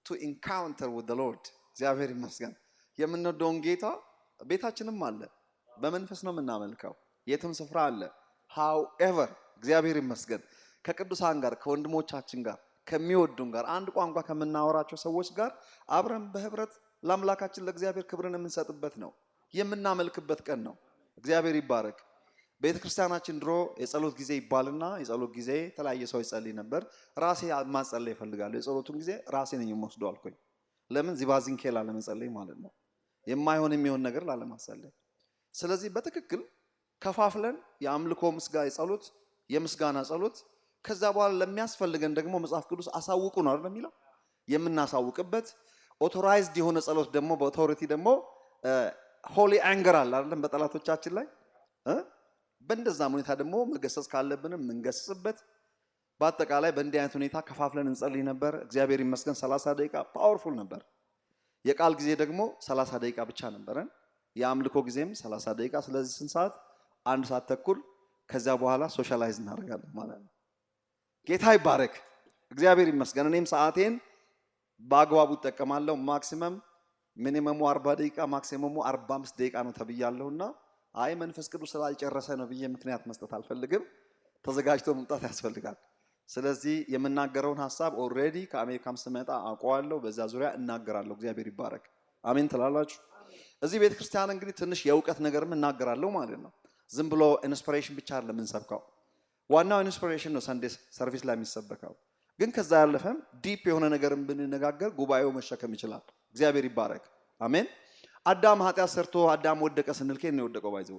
to encounter with the Lord እግዚአብሔር ይመስገን የምንወደውን ጌታ ቤታችንም አለ በመንፈስ ነው የምናመልከው የትም ስፍራ አለ however እግዚአብሔር ይመስገን ከቅዱሳን ጋር ከወንድሞቻችን ጋር ከሚወዱን ጋር አንድ ቋንቋ ከምናወራቸው ሰዎች ጋር አብረን በህብረት ለአምላካችን ለእግዚአብሔር ክብርን የምንሰጥበት ነው የምናመልክበት ቀን ነው እግዚአብሔር ይባረክ ቤተክርስቲያናችን ድሮ የጸሎት ጊዜ ይባልና የጸሎት ጊዜ ተለያየ ሰው ይጸልይ ነበር ራሴ ማጸለይ ይፈልጋለሁ የጸሎቱን ጊዜ ራሴ ነኝ የምወስደው አልኩኝ ለምን ዚባዚን ኬላ ለመጸለይ ማለት ነው የማይሆን የሚሆን ነገር ላለማጸለይ ስለዚህ በትክክል ከፋፍለን የአምልኮ ምስጋና ጸሎት የምስጋና ጸሎት ከዛ በኋላ ለሚያስፈልገን ደግሞ መጽሐፍ ቅዱስ አሳውቁ ነው አይደል የሚለው የምናሳውቅበት ኦቶራይዝድ የሆነ ጸሎት ደግሞ በኦቶሪቲ ደግሞ ሆሊ አንገር አለ አይደል በጠላቶቻችን ላይ በእንደዛ ሁኔታ ደግሞ መገሰጽ ካለብንም እንገስጽበት በአጠቃላይ በእንዲህ አይነት ሁኔታ ከፋፍለን እንጸልይ ነበር እግዚአብሔር ይመስገን 30 ደቂቃ ፓወርፉል ነበር የቃል ጊዜ ደግሞ 30 ደቂቃ ብቻ ነበረን የአምልኮ ጊዜም 30 ደቂቃ ስለዚህ ስንት ሰዓት 1 ሰዓት ተኩል ከዛ በኋላ ሶሻላይዝ እናደርጋለን ማለት ነው ጌታ ይባረክ እግዚአብሔር ይመስገን እኔም ሰዓቴን በአግባቡ ተጠቀማለሁ ማክሲመም ሚኒመሙ 40 ደቂቃ ማክሲመሙ 45 ደቂቃ ነው ተብያለሁና አይ መንፈስ ቅዱስ ስላልጨረሰ ነው ብዬ ምክንያት መስጠት አልፈልግም ተዘጋጅቶ መምጣት ያስፈልጋል ስለዚህ የምናገረውን ሐሳብ ኦሬዲ ከአሜሪካም ስመጣ አቋዋለሁ በዛ ዙሪያ እናገራለሁ እግዚአብሔር ይባረክ አሜን ትላላችሁ እዚህ ቤተክርስቲያን እንግዲህ ትንሽ የእውቀት ነገርም እናገራለሁ ማለት ነው ዝም ብሎ ኢንስፒሬሽን ብቻ አይደለም እንሰብከው ዋናው ኢንስፒሬሽን ነው ሰንዴ ሰርቪስ ላይ የሚሰበከው ግን ከዛ ያለፈም ዲፕ የሆነ ነገርም ብንነጋገር ጉባኤው መሸከም ይችላል እግዚአብሔር ይባረክ አሜን አዳም ኃጢአት ሰርቶ አዳም ወደቀ ስንል ከየት ነው የወደቀው ባይዘው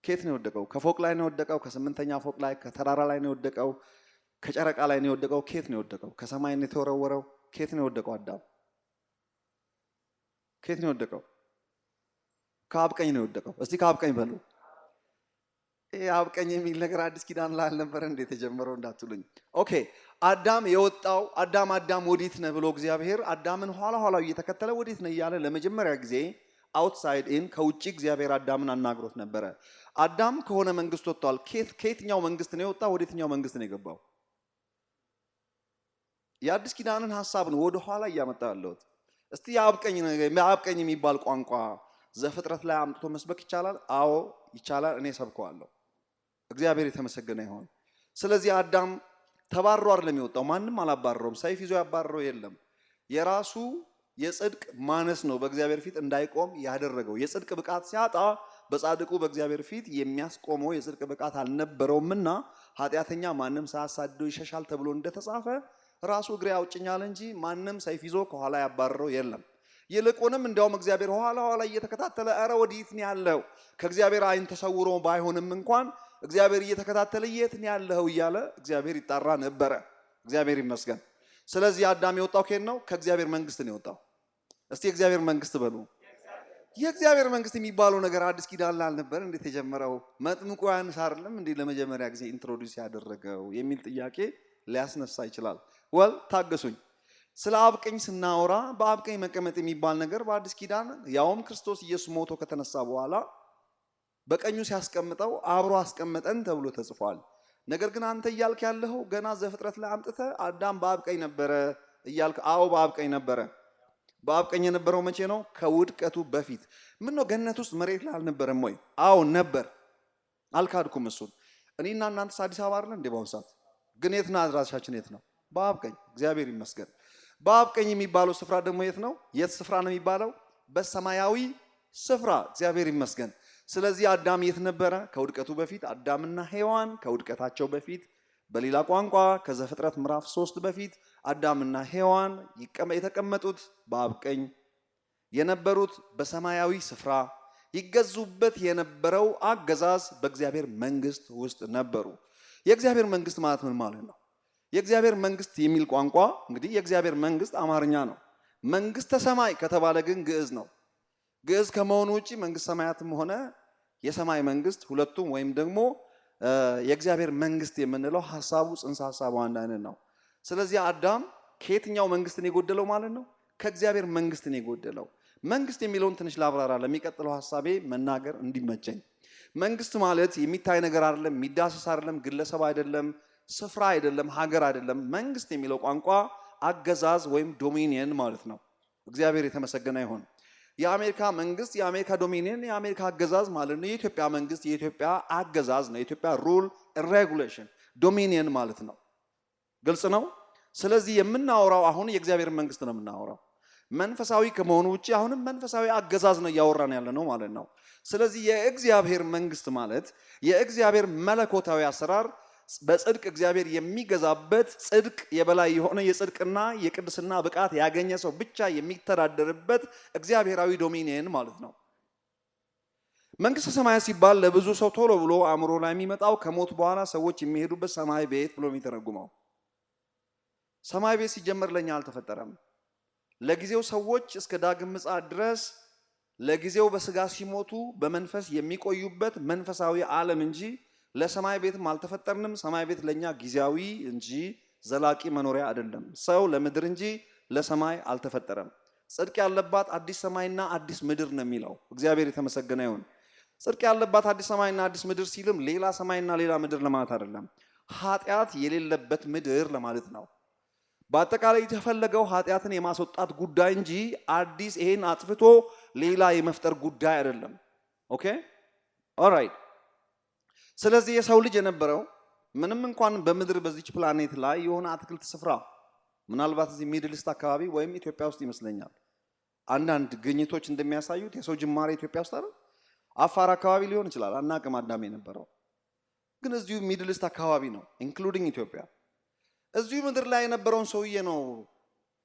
ከየት ነው የወደቀው ከፎቅ ላይ ነው የወደቀው ከስምንተኛ ፎቅ ላይ ከተራራ ላይ ነው የወደቀው ከጨረቃ ላይ ነው የወደቀው ከየት ነው የወደቀው ከሰማይ ነው የተወረወረው ከየት ነው የወደቀው አዳም ከየት ነው የወደቀው ከአብ ቀኝ ነው የወደቀው እስቲ ከአብ ቀኝ በሉ አብ ቀኝ የሚል ነገር አዲስ ኪዳን ላይ አልነበረ እንዴ ተጀመረው እንዳትሉኝ ኦኬ አዳም የወጣው አዳም ወዴት ነህ ብሎ እግዚአብሔር አዳምን ኋላ ኋላው እየተከተለ ወዴት ነህ እያለ ለመጀመሪያ ጊዜ outside in ከውጪ እግዚአብሔር አዳምን አናግሮት ነበር አዳም ከሆነ መንግስት ወጣው ከየትኛው መንግስት ነው የወጣው ወዴትኛው መንግስት ነው የገባው የአዲስ ኪዳንን ሐሳብ ነው ወደ ኋላ ያመጣው ያለው እስቲ የአብ ቀኝ የሚባል ቋንቋ ዘፍጥረት ላይ አምጥቶ መስበክ ይቻላል አዎ ይቻላል እኔ ሰብከዋለሁ እግዚአብሔር የተመሰገነ ይሁን ስለዚህ አዳም ተባረሩ አይደለም የወጣው ማንንም አላባረረውም ሰይፍ ይዞ ያባረረው የለም የራሱ የጽድቅ ማነስ ነው በእግዚአብሔር ፊት እንዳይቆም ያደረገው የጽድቅ ብቃት ሲያጣ በጻድቁ በእግዚአብሔር ፊት የሚያስቆመው የጽድቅ ብቃት አልነበረውምና ኃጢያተኛ ማንንም ሳያሳድደው ይሸሻል ተብሎ እንደተጻፈ ራሱ እግሬ ያውጭኛል እንጂ ማንንም ሰይፍ ይዞ ከኋላ ያባረረው የለም ይልቁንም እንደውም እግዚአብሔር ኋላ እየተከታተለ አረ ወዲት ነው ያለው ከእግዚአብሔር አይን ተሰውሮ ባይሆንም እንኳን እግዚአብሔር እየተከታተለ የት ነው ያለው እያለ እግዚአብሔር ይጣራ ነበር እግዚአብሔር ይመስገን ስለዚህ አዳም የወጣው ከየት ነው ከእግዚአብሔር መንግስት ነው የወጣው እስቲ እግዚአብሔር መንግስት በሉ የእግዚአብሔር መንግስት የሚባለው ነገር አዲስ ኪዳን ላይ አልነበረ እንዴ ተጀመረው መጥምቁ ዮሐንስ አይደለም እንዴ ለመጀመሪያ ጊዜ ኢንትሮዲዩስ ያደረገው የሚል ጥያቄ ሊያስነሳ ይችላል ወል ታገሱኝ ስለ አብ ቀኝ ስናወራ በአብ ቀኝ መቀመጥ የሚባል ነገር በአዲስ ኪዳን ያውም ክርስቶስ ኢየሱስ ሞቶ ከተነሳ በኋላ በቀኙ ሲያስቀምጠው አብሮ አስቀመጠን ተብሎ ተጽፏል ነገር ግን አንተ እያልክ ያለው ገና ዘፍጥረት ላይ አምጥተ አዳም በአብ ቀኝ ነበረ እያልክ አዎ በአብ ቀኝ ነበረ በአብ ቀኝ የነበረው መቼ ነው ከውድቀቱ በፊት ምን ነው ገነት ውስጥ መሬት ላይ አልነበረም ወይ አዎ ነበር አልካድኩም እሱ እኔና እናንተ አዲስ አበባ አይደል እንዴ ባውሳት ግን የት ነው አድራሻችን የት ነው በአብ ቀኝ እግዚአብሔር ይመስገን በአብ ቀኝ የሚባለው ስፍራ ደግሞ የት ነው የት ስፍራ ነው የሚባለው በሰማያዊ ስፍራ እግዚአብሔር ይመስገን ስለዚህ አዳም የት ነበረ ከውድቀቱ በፊት አዳምና ሔዋን ከውድቀታቸው በፊት በሌላ ቋንቋ ከዘፍጥረት ምዕራፍ 3 በፊት አዳምና ሔዋን የተቀመጡት በአብ ቀኝ የነበሩት በሰማያዊ ስፍራ ይገዙበት የነበረው አገዛዝ በእግዚአብሔር መንግስት ውስጥ ነበሩ የእግዚአብሔር መንግስት ማለት ምን ማለት ነው የእግዚአብሔር መንግስት የሚል ቋንቋ እንግዲህ የእግዚአብሔር መንግስት አማርኛ ነው መንግስተ ሰማይ ከተባለ ግን ግዕዝ ነው ግዕዝ ከመሆኑ ውጪ መንግስት ሰማያትም ሆነ የሰማይ መንግስት ሁለቱም ወይም ደግሞ የእግዚአብሔር መንግስት የምንለው ሐሳቡ ጽንሰ ሐሳቡ አንድ አይነት ነው ስለዚህ አዳም ከየትኛው መንግስት ነው የጎደለው ማለት ነው ከእግዚአብሔር መንግስት ነው የጎደለው መንግስት የሚለውን ትንሽ ላብራራ ለሚቀጥለው ሐሳቤ መናገር እንዲመቸኝ መንግስት ማለት የሚታይ ነገር አይደለም የሚዳሰስ አይደለም ግለሰብ አይደለም ስፍራ አይደለም ሀገር አይደለም መንግስት የሚለው ቋንቋ አገዛዝ ወይም ዶሚኒየን ማለት ነው። እግዚአብሔር የተመሰገነ ይሁን። የአሜሪካ መንግስት፣ የአሜሪካ ዶሚኒየን፣ የአሜሪካ አገዛዝ ማለት ነው። የኢትዮጵያ መንግስት የኢትዮጵያ አገዛዝ ነው። የኢትዮጵያ ሩል ሬጉሌሽን ዶሚኒየን ማለት ነው። ግልጽ ነው። ስለዚህ የምናወራው አሁን የእግዚአብሔር መንግስት ነው የምናወራው። መንፈሳዊ ከመሆኑ ውጪ አሁንም መንፈሳዊ አገዛዝ ነው እያወራን ያለ ነው ማለት ነው። ስለዚህ የእግዚአብሔር መንግስት ማለት የእግዚአብሔር መለኮታዊ አሰራር በጽድቅ እግዚአብሔር የሚገዛበት ጽድቅ የበላይ የሆነ የጽድቅና የቅድስና ብቃት ያገኘ ሰው ብቻ የሚተዳደርበት እግዚአብሔራዊ ዶሚኒየን ማለት ነው። መንግስተ ሰማያት ሲባል ለብዙ ሰው ቶሎ ብሎ አእምሮ ላይ የሚመጣው ከሞት በኋላ ሰዎች የሚሄዱበት ሰማይ ቤት ብሎ የሚተረጉመው። ሰማይ ቤት ሲጀመር ለኛ አልተፈጠረም። ለጊዜው ሰዎች እስከ ዳግም ምጽአት ድረስ ለጊዜው በስጋ ሲሞቱ በመንፈስ የሚቆዩበት መንፈሳዊ ዓለም እንጂ ለሰማይ ቤትም አልተፈጠርንም። ሰማይ ቤት ለኛ ጊዜያዊ እንጂ ዘላቂ መኖሪያ አይደለም። ሰው ለምድር እንጂ ለሰማይ አልተፈጠረም። ጽድቅ ያለባት አዲስ ሰማይና አዲስ ምድር ነው የሚለው። እግዚአብሔር የተመሰገነ ይሁን። ጽድቅ ያለባት አዲስ ሰማይና አዲስ ምድር ሲልም ሌላ ሰማይና ሌላ ምድር ለማለት አይደለም፣ ኃጢአት የሌለበት ምድር ለማለት ነው። በአጠቃላይ የተፈለገው ኃጢአትን የማስወጣት ጉዳይ እንጂ አዲስ ይሄን አጥፍቶ ሌላ የመፍጠር ጉዳይ አይደለም። ኦኬ ኦልራይት። ስለዚህ የሰው ልጅ የነበረው ምንም እንኳን በምድር በዚች ፕላኔት ላይ የሆነ አትክልት ስፍራ ምናልባት እዚህ ሚድል ኢስት አካባቢ ወይም ኢትዮጵያ ውስጥ ይመስለኛል አንዳንድ ግኝቶች እንደሚያሳዩት የሰው ጅማሬ ኢትዮጵያ ውስጥ አይደል፣ አፋር አካባቢ ሊሆን ይችላል፣ አናቅም አዳም የነበረው ግን እዚሁ ሚድል ኢስት አካባቢ ነው ኢንክሉዲንግ ኢትዮጵያ። እዚሁ ምድር ላይ የነበረውን ሰውዬ ነው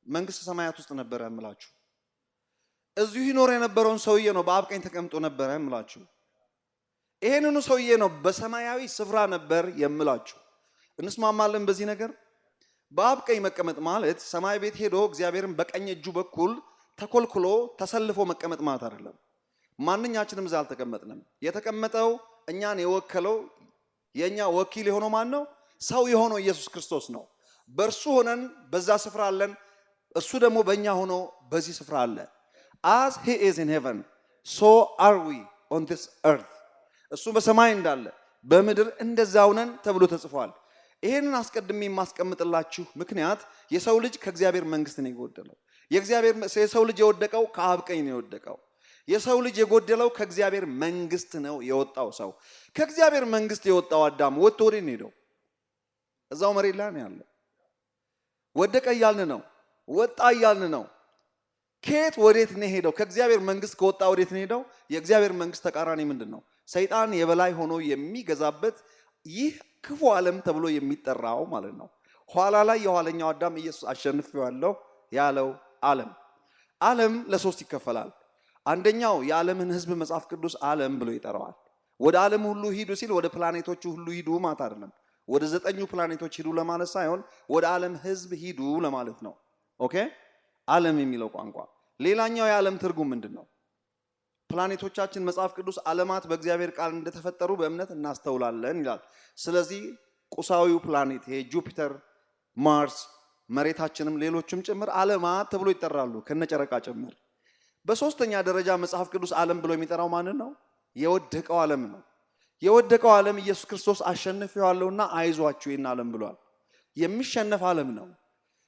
መንግስተ ሰማያት ውስጥ ነበረ እምላችሁ። እዚሁ ይኖር የነበረውን ሰውዬ ነው በአብ ቀኝ ተቀምጦ ነበረ እምላችሁ። ይሄንኑ ሰውዬ ነው በሰማያዊ ስፍራ ነበር የምላችሁ። እንስማማለን በዚህ ነገር? በአብ ቀኝ መቀመጥ ማለት ሰማይ ቤት ሄዶ እግዚአብሔርን በቀኝ እጁ በኩል ተኮልኩሎ ተሰልፎ መቀመጥ ማለት አይደለም። ማንኛችንም እዛ አልተቀመጥንም። የተቀመጠው እኛን የወከለው የኛ ወኪል የሆነው ማን ነው? ሰው የሆነው ኢየሱስ ክርስቶስ ነው። በእርሱ ሆነን በዛ ስፍራ አለን፣ እሱ ደግሞ በእኛ ሆኖ በዚህ ስፍራ አለ። as he is in heaven so are we on this earth። እሱ በሰማይ እንዳለ በምድር እንደዛው ነን ተብሎ ተጽፏል። ይሄንን አስቀድሜ የማስቀምጥላችሁ ምክንያት የሰው ልጅ ከእግዚአብሔር መንግስት ነው የጎደለው። የሰው ልጅ የወደቀው ከአብ ቀኝ ነው የወደቀው። የሰው ልጅ የጎደለው ከእግዚአብሔር መንግስት ነው የወጣው። ሰው ከእግዚአብሔር መንግስት የወጣው አዳም ወጥቶ ወዴት ነው ሄደው? እዛው መሬት ላይ ነው ያለው። ወደቀ እያልን ነው፣ ወጣ እያልን ነው። ከየት ወዴት ነው ሄደው? ከእግዚአብሔር መንግስት ከወጣ ወዴት ነው ሄደው? የእግዚአብሔር መንግስት ተቃራኒ ምንድን ነው? ሰይጣን የበላይ ሆኖ የሚገዛበት ይህ ክፉ ዓለም ተብሎ የሚጠራው ማለት ነው። ኋላ ላይ የኋለኛው አዳም ኢየሱስ አሸንፌዋለሁ ያለው ዓለም። ዓለም ለሶስት ይከፈላል። አንደኛው የዓለምን ህዝብ መጽሐፍ ቅዱስ ዓለም ብሎ ይጠራዋል። ወደ ዓለም ሁሉ ሂዱ ሲል ወደ ፕላኔቶቹ ሁሉ ሂዱ ማለት አይደለም። ወደ 9 ፕላኔቶች ሂዱ ለማለት ሳይሆን ወደ ዓለም ህዝብ ሂዱ ለማለት ነው። ኦኬ ዓለም የሚለው ቋንቋ። ሌላኛው የዓለም ትርጉም ምንድን ነው? ፕላኔቶቻችን መጽሐፍ ቅዱስ ዓለማት በእግዚአብሔር ቃል እንደተፈጠሩ በእምነት እናስተውላለን ይላል። ስለዚህ ቁሳዊው ፕላኔት ይሄ ጁፒተር፣ ማርስ፣ መሬታችንም ሌሎችም ጭምር ዓለማት ተብሎ ይጠራሉ ከነጨረቃ ጭምር። በሶስተኛ ደረጃ መጽሐፍ ቅዱስ ዓለም ብሎ የሚጠራው ማንን ነው? የወደቀው ዓለም ነው። የወደቀው ዓለም ኢየሱስ ክርስቶስ አሸንፌዋለሁና አይዟችሁ ይህን ዓለም ብሏል። የሚሸነፍ ዓለም ነው።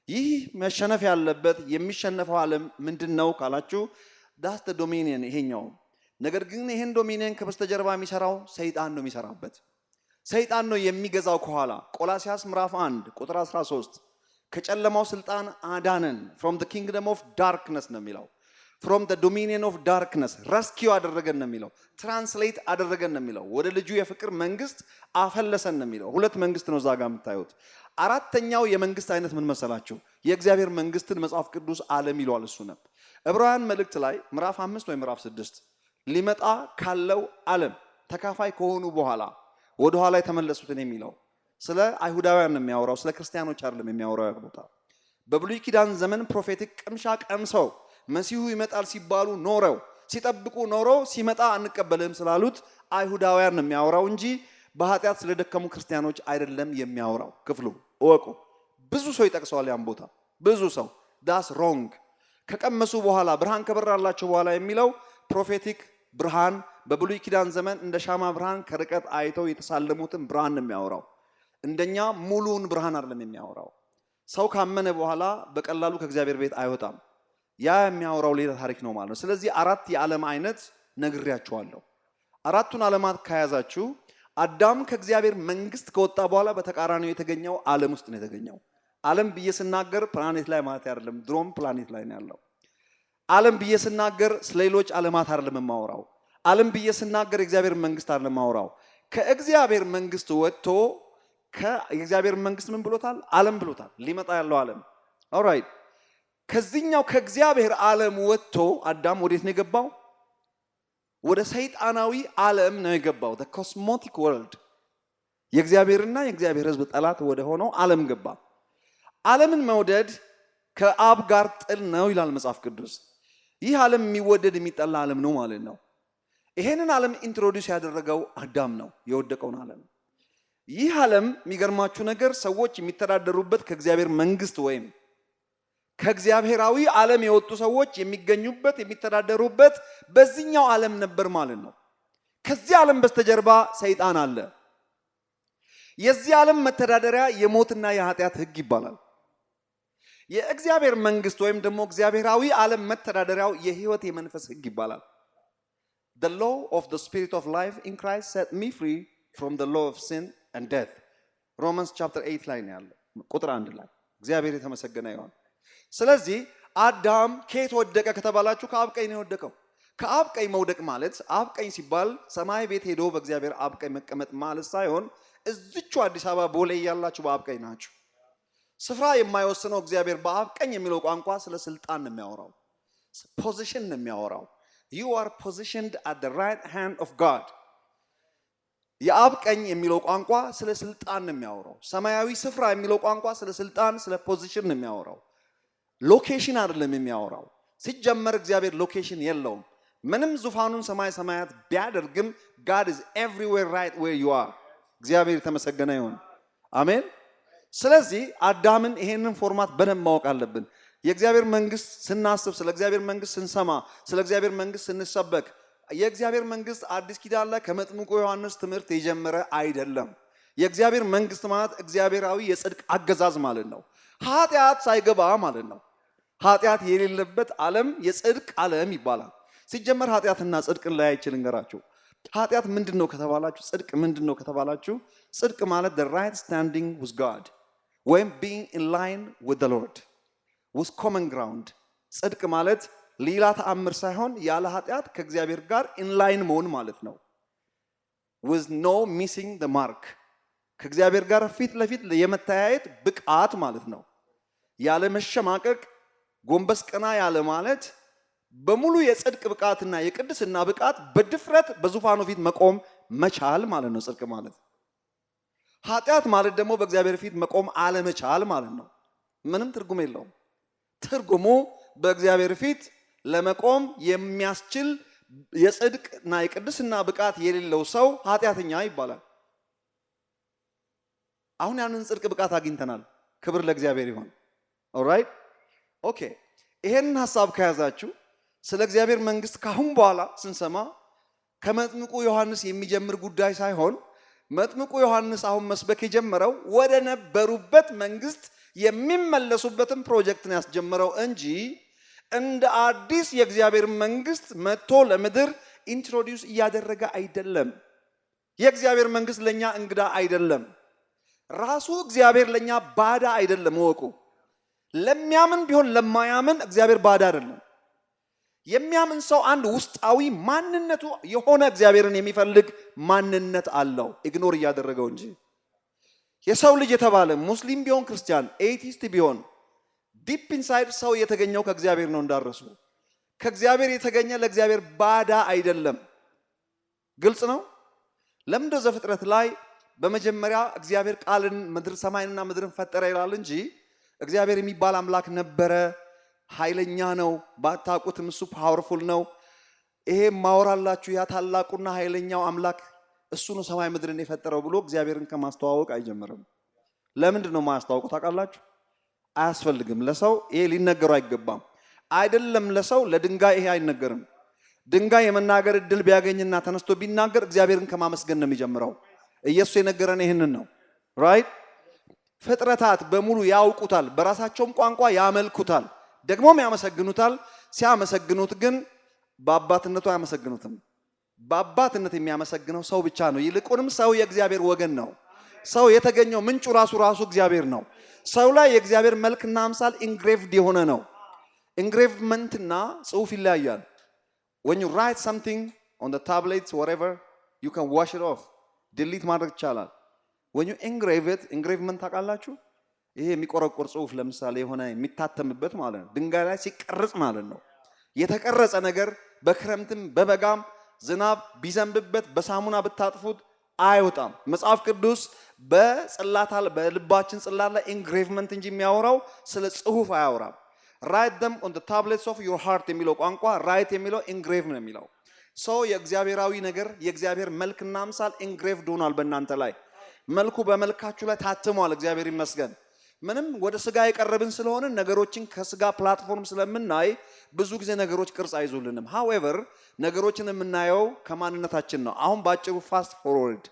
ይህ መሸነፍ ያለበት የሚሸነፈው ዓለም ምንድን ነው ካላችሁ ዳስ ዶሚኒየን ይሄኛው። ነገር ግን ይሄን ዶሚኒየን ከበስተጀርባ የሚሰራው ሰይጣን ነው የሚሰራበት። ሰይጣን ነው የሚገዛው ከኋላ። ቆላሲያስ ምዕራፍ 1 ቁጥር 13 ከጨለማው ስልጣን አዳነን from the kingdom of darkness ነው የሚለው። from the dominion of darkness rescue አደረገን ነው የሚለው። ትራንስሌት አደረገን ነው የሚለው። ወደ ልጁ የፍቅር መንግስት አፈለሰን ነው የሚለው። ሁለት መንግስት ነው እዛ ጋር የምታዩት። አራተኛው የመንግስት አይነት ምን መሰላችሁ? የእግዚአብሔር መንግስትን መጽሐፍ ቅዱስ ዓለም ይሏል። እሱ ነው ዕብራውያን መልእክት ላይ ምዕራፍ 5 ወይ ምዕራፍ 6 ሊመጣ ካለው ዓለም ተካፋይ ከሆኑ በኋላ ወደ ኋላ የተመለሱትን የሚለው ስለ አይሁዳውያን ነው የሚያወራው፣ ስለ ክርስቲያኖች አይደለም የሚያወራው። ያቅቦታ በብሉይ ኪዳን ዘመን ፕሮፌቲክ ቅምሻ ቀምሰው መሲሁ ይመጣል ሲባሉ ኖረው ሲጠብቁ ኖረው ሲመጣ አንቀበልህም ስላሉት አይሁዳውያን ነው የሚያወራው እንጂ በኃጢአት ስለደከሙ ክርስቲያኖች አይደለም የሚያወራው። ክፍሉ እወቁ። ብዙ ሰው ይጠቅሰዋል ያን ቦታ፣ ብዙ ሰው ዳስ ሮንግ። ከቀመሱ በኋላ ብርሃን ከበራላቸው በኋላ የሚለው ፕሮፌቲክ ብርሃን በብሉይ ኪዳን ዘመን እንደ ሻማ ብርሃን ከርቀት አይተው የተሳለሙትን ብርሃን ነው የሚያወራው። እንደኛ ሙሉን ብርሃን አይደለም የሚያወራው። ሰው ካመነ በኋላ በቀላሉ ከእግዚአብሔር ቤት አይወጣም። ያ የሚያወራው ሌላ ታሪክ ነው ማለት ነው። ስለዚህ አራት የዓለም አይነት ነግሬያችኋለሁ። አራቱን ዓለማት ከያዛችሁ አዳም ከእግዚአብሔር መንግስት ከወጣ በኋላ በተቃራኒው የተገኘው ዓለም ውስጥ ነው የተገኘው። ዓለም ብዬ ስናገር ፕላኔት ላይ ማለት አይደለም፣ ድሮም ፕላኔት ላይ ነው ያለው። ዓለም ብዬ ስናገር ስለሌሎች ዓለማት አይደለም የማወራው። ዓለም ብዬ ስናገር የእግዚአብሔር መንግስት አይደለም የማወራው። ከእግዚአብሔር መንግስት ወጥቶ የእግዚአብሔር መንግስት ምን ብሎታል? ዓለም ብሎታል። ሊመጣ ያለው ዓለም። ኦልራይት። ከዚህኛው ከእግዚአብሔር ዓለም ወጥቶ አዳም ወዴት ነው የገባው? ወደ ሰይጣናዊ ዓለም ነው የገባው። the cosmotic world የእግዚአብሔርና የእግዚአብሔር ሕዝብ ጠላት ወደ ሆነው ዓለም ገባ። ዓለምን መውደድ ከአብ ጋር ጥል ነው ይላል መጽሐፍ ቅዱስ። ይህ ዓለም የሚወደድ የሚጠላ ዓለም ነው ማለት ነው። ይሄንን ዓለም ኢንትሮዲዩስ ያደረገው አዳም ነው፣ የወደቀውን ዓለም። ይህ ዓለም የሚገርማችሁ ነገር ሰዎች የሚተዳደሩበት ከእግዚአብሔር መንግስት ወይም ከእግዚአብሔራዊ ዓለም የወጡ ሰዎች የሚገኙበት የሚተዳደሩበት በዚህኛው ዓለም ነበር ማለት ነው። ከዚህ ዓለም በስተጀርባ ሰይጣን አለ። የዚህ ዓለም መተዳደሪያ የሞትና የኃጢአት ህግ ይባላል። የእግዚአብሔር መንግስት ወይም ደግሞ እግዚአብሔራዊ ዓለም መተዳደሪያው የህይወት የመንፈስ ህግ ይባላል። The law of the spirit of life in Christ set me free from the law of sin and death. Romans chapter 8 ላይ ነው ያለው ቁጥር 1 ላይ። እግዚአብሔር የተመሰገነ ይሁን። ስለዚህ አዳም ከየት ወደቀ ከተባላችሁ ከአብ ቀኝ ነው የወደቀው። ከአብ ቀኝ መውደቅ ማለት አብ ቀኝ ሲባል ሰማይ ቤት ሄዶ በእግዚአብሔር አብ ቀኝ መቀመጥ ማለት ሳይሆን እዚቹ አዲስ አበባ ቦሌ ያላችሁ በአብ ቀኝ ናችሁ። ስፍራ የማይወስነው እግዚአብሔር በአብ ቀኝ የሚለው ቋንቋ ስለ ስልጣን ነው የሚያወራው። ፖዚሽን ነው የሚያወራው። You are positioned at the right hand of God. የአብ ቀኝ የሚለው ቋንቋ ስለ ስልጣን ነው የሚያወራው። ሰማያዊ ስፍራ የሚለው ቋንቋ ስለ ስልጣን ስለ ፖዚሽን ነው የሚያወራው። ሎኬሽን አይደለም የሚያወራው። ሲጀመር እግዚአብሔር ሎኬሽን የለውም። ምንም ዙፋኑን ሰማይ ሰማያት ቢያደርግም God is everywhere right where you are. እግዚአብሔር የተመሰገነ ይሁን። አሜን። ስለዚህ አዳምን ይሄንን ፎርማት በደንብ ማወቅ አለብን። የእግዚአብሔር መንግስት ስናስብ፣ ስለ እግዚአብሔር መንግስት ስንሰማ፣ ስለ እግዚአብሔር መንግስት ስንሰበክ የእግዚአብሔር መንግስት አዲስ ኪዳን ላይ ከመጥምቁ ዮሐንስ ትምህርት የጀመረ አይደለም። የእግዚአብሔር መንግስት ማለት እግዚአብሔራዊ የጽድቅ አገዛዝ ማለት ነው። ኃጢአት ሳይገባ ማለት ነው። ኃጢአት የሌለበት ዓለም የጽድቅ ዓለም ይባላል። ሲጀመር ኃጢአትና ጽድቅን ላይ ልንገራችሁ። ኃጢአት ምንድነው ከተባላችሁ፣ ጽድቅ ምንድነው ከተባላችሁ፣ ጽድቅ ማለት the right standing with God ወይም being in line with the Lord with common ground። ጽድቅ ማለት ሌላ ተአምር ሳይሆን ያለ ኃጢአት ከእግዚአብሔር ጋር ኢንላይን መሆን ማለት ነው። with no missing the mark ከእግዚአብሔር ጋር ፊት ለፊት የመተያየት ብቃት ማለት ነው። ያለ መሸማቀቅ ጎንበስ ቀና ያለ ማለት በሙሉ የጽድቅ ብቃትና የቅድስና ብቃት በድፍረት በዙፋኑ ፊት መቆም መቻል ማለት ነው ጽድቅ ማለት። ኃጢአት ማለት ደግሞ በእግዚአብሔር ፊት መቆም አለመቻል ማለት ነው። ምንም ትርጉም የለውም። ትርጉሙ በእግዚአብሔር ፊት ለመቆም የሚያስችል የጽድቅና የቅድስና ብቃት የሌለው ሰው ኃጢአተኛ ይባላል። አሁን ያንን ጽድቅ ብቃት አግኝተናል። ክብር ለእግዚአብሔር ይሁን። ኦልራይት ኦኬ። ይሄንን ሐሳብ ከያዛችሁ ስለ እግዚአብሔር መንግስት ካሁን በኋላ ስንሰማ ከመጥምቁ ዮሐንስ የሚጀምር ጉዳይ ሳይሆን መጥምቁ ዮሐንስ አሁን መስበክ የጀመረው ወደ ነበሩበት መንግስት የሚመለሱበትን ፕሮጀክት ነው ያስጀመረው እንጂ እንደ አዲስ የእግዚአብሔር መንግስት መጥቶ ለምድር ኢንትሮዲዩስ እያደረገ አይደለም። የእግዚአብሔር መንግስት ለኛ እንግዳ አይደለም። ራሱ እግዚአብሔር ለኛ ባዳ አይደለም። ወቁ። ለሚያምን ቢሆን ለማያምን እግዚአብሔር ባዳ አይደለም። የሚያምን ሰው አንድ ውስጣዊ ማንነቱ የሆነ እግዚአብሔርን የሚፈልግ ማንነት አለው፣ ኢግኖር እያደረገው እንጂ። የሰው ልጅ የተባለ ሙስሊም ቢሆን ክርስቲያን፣ ኤቲስት ቢሆን ዲፕ ኢንሳይድ ሰው የተገኘው ከእግዚአብሔር ነው እንዳረሱ። ከእግዚአብሔር የተገኘ ለእግዚአብሔር ባዳ አይደለም። ግልጽ ነው። ለምንድነው ዘፍጥረት ላይ በመጀመሪያ እግዚአብሔር ቃልን ምድር ሰማይንና ምድርን ፈጠረ ይላል እንጂ እግዚአብሔር የሚባል አምላክ ነበረ፣ ኃይለኛ ነው፣ ባታውቁትም እሱ ፓወርፉል ነው። ይሄ ማወራላችሁ ያ ታላቁና ኃይለኛው አምላክ እሱ ነው ሰማይ ምድርን የፈጠረው ብሎ እግዚአብሔርን ከማስተዋወቅ አይጀምርም። ለምንድን ነው ማያስተዋውቁ ታውቃላችሁ? አያስፈልግም። ለሰው ይሄ ሊነገሩ አይገባም። አይደለም ለሰው ለድንጋይ ይሄ አይነገርም። ድንጋይ የመናገር እድል ቢያገኝና ተነስቶ ቢናገር እግዚአብሔርን ከማመስገን ነው የሚጀምረው። ኢየሱስ የነገረን ይህንን ነው። ራይት ፍጥረታት በሙሉ ያውቁታል፣ በራሳቸውም ቋንቋ ያመልኩታል፣ ደግሞም ያመሰግኑታል። ሲያመሰግኑት ግን በአባትነቱ አያመሰግኑትም። በአባትነት የሚያመሰግነው ሰው ብቻ ነው። ይልቁንም ሰው የእግዚአብሔር ወገን ነው። ሰው የተገኘው ምንጩ ራሱ እግዚአብሔር ነው። ሰው ላይ የእግዚአብሔር መልክና አምሳል ኢንግሬቭድ የሆነ ነው። ኢንግሬቭመንትና ጽሑፍ ይለያያል። when you write something on the tablets whatever you can wash it off delete ማድረግ ይቻላል። when you engrave it engravement ታውቃላችሁ? ይሄ የሚቆረቆር ጽሑፍ ለምሳሌ የሆነ የሚታተምበት ማለት ነው። ድንጋይ ላይ ሲቀርጽ ማለት ነው። የተቀረጸ ነገር በክረምትም በበጋም ዝናብ ቢዘንብበት በሳሙና ብታጥፉት አይወጣም። መጽሐፍ ቅዱስ በልባችን ጽላት ላይ ኢንግሬቭመንት እንጂ የሚያወራው ስለ ጽሑፍ አያወራም። write them on the tablets of your heart የሚለው ቋንቋ write የሚለው ኢንግሬቭ ነው የሚለው። ሰው የእግዚአብሔራዊ ነገር የእግዚአብሔር መልክና አምሳል ኢንግሬቭድ ሆኗል በእናንተ ላይ። መልኩ በመልካችሁ ላይ ታትሟል። እግዚአብሔር ይመስገን። ምንም ወደ ስጋ የቀረብን ስለሆነ ነገሮችን ከስጋ ፕላትፎርም ስለምናይ ብዙ ጊዜ ነገሮች ቅርጽ አይዙልንም። however ነገሮችን የምናየው ከማንነታችን ነው። አሁን ባጭሩ ፋስት ፎርወርድ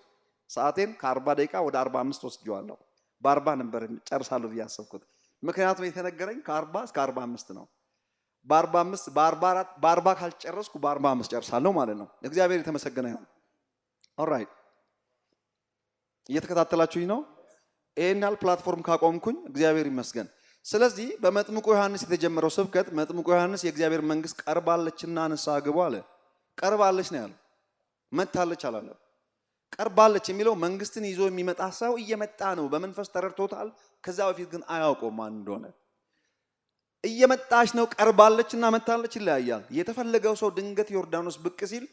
ሰዓቴን ከ40 ደቂቃ ወደ 45 ወስጄዋለሁ። በ40 ነበር ጨርሳለሁ ብዬ አሰብኩት። ምክንያቱም የተነገረኝ ከ40 እስከ 45 ነው። በ45 በ44 በ40 ካልጨረስኩ በ45 ጨርሳለሁ ማለት ነው። እግዚአብሔር የተመሰገነ ይሁን። ኦልራይት እየተከታተላችሁኝ ነው? ይሄናል ፕላትፎርም ካቆምኩኝ እግዚአብሔር ይመስገን። ስለዚህ በመጥምቁ ዮሐንስ የተጀመረው ስብከት መጥምቁ ዮሐንስ የእግዚአብሔር መንግስት ቀርባለችና ንስሐ ግቡ አለ። ቀርባለች ነው ያለው፣ መጥታለች አላለም። ቀርባለች የሚለው መንግስትን ይዞ የሚመጣ ሰው እየመጣ ነው። በመንፈስ ተረድቶታል። ከዛ በፊት ግን አያውቀውም ማን እንደሆነ። እየመጣች ነው። ቀርባለችና መጥታለች ይለያያል። የተፈለገው ሰው ድንገት ዮርዳኖስ ብቅ ሲል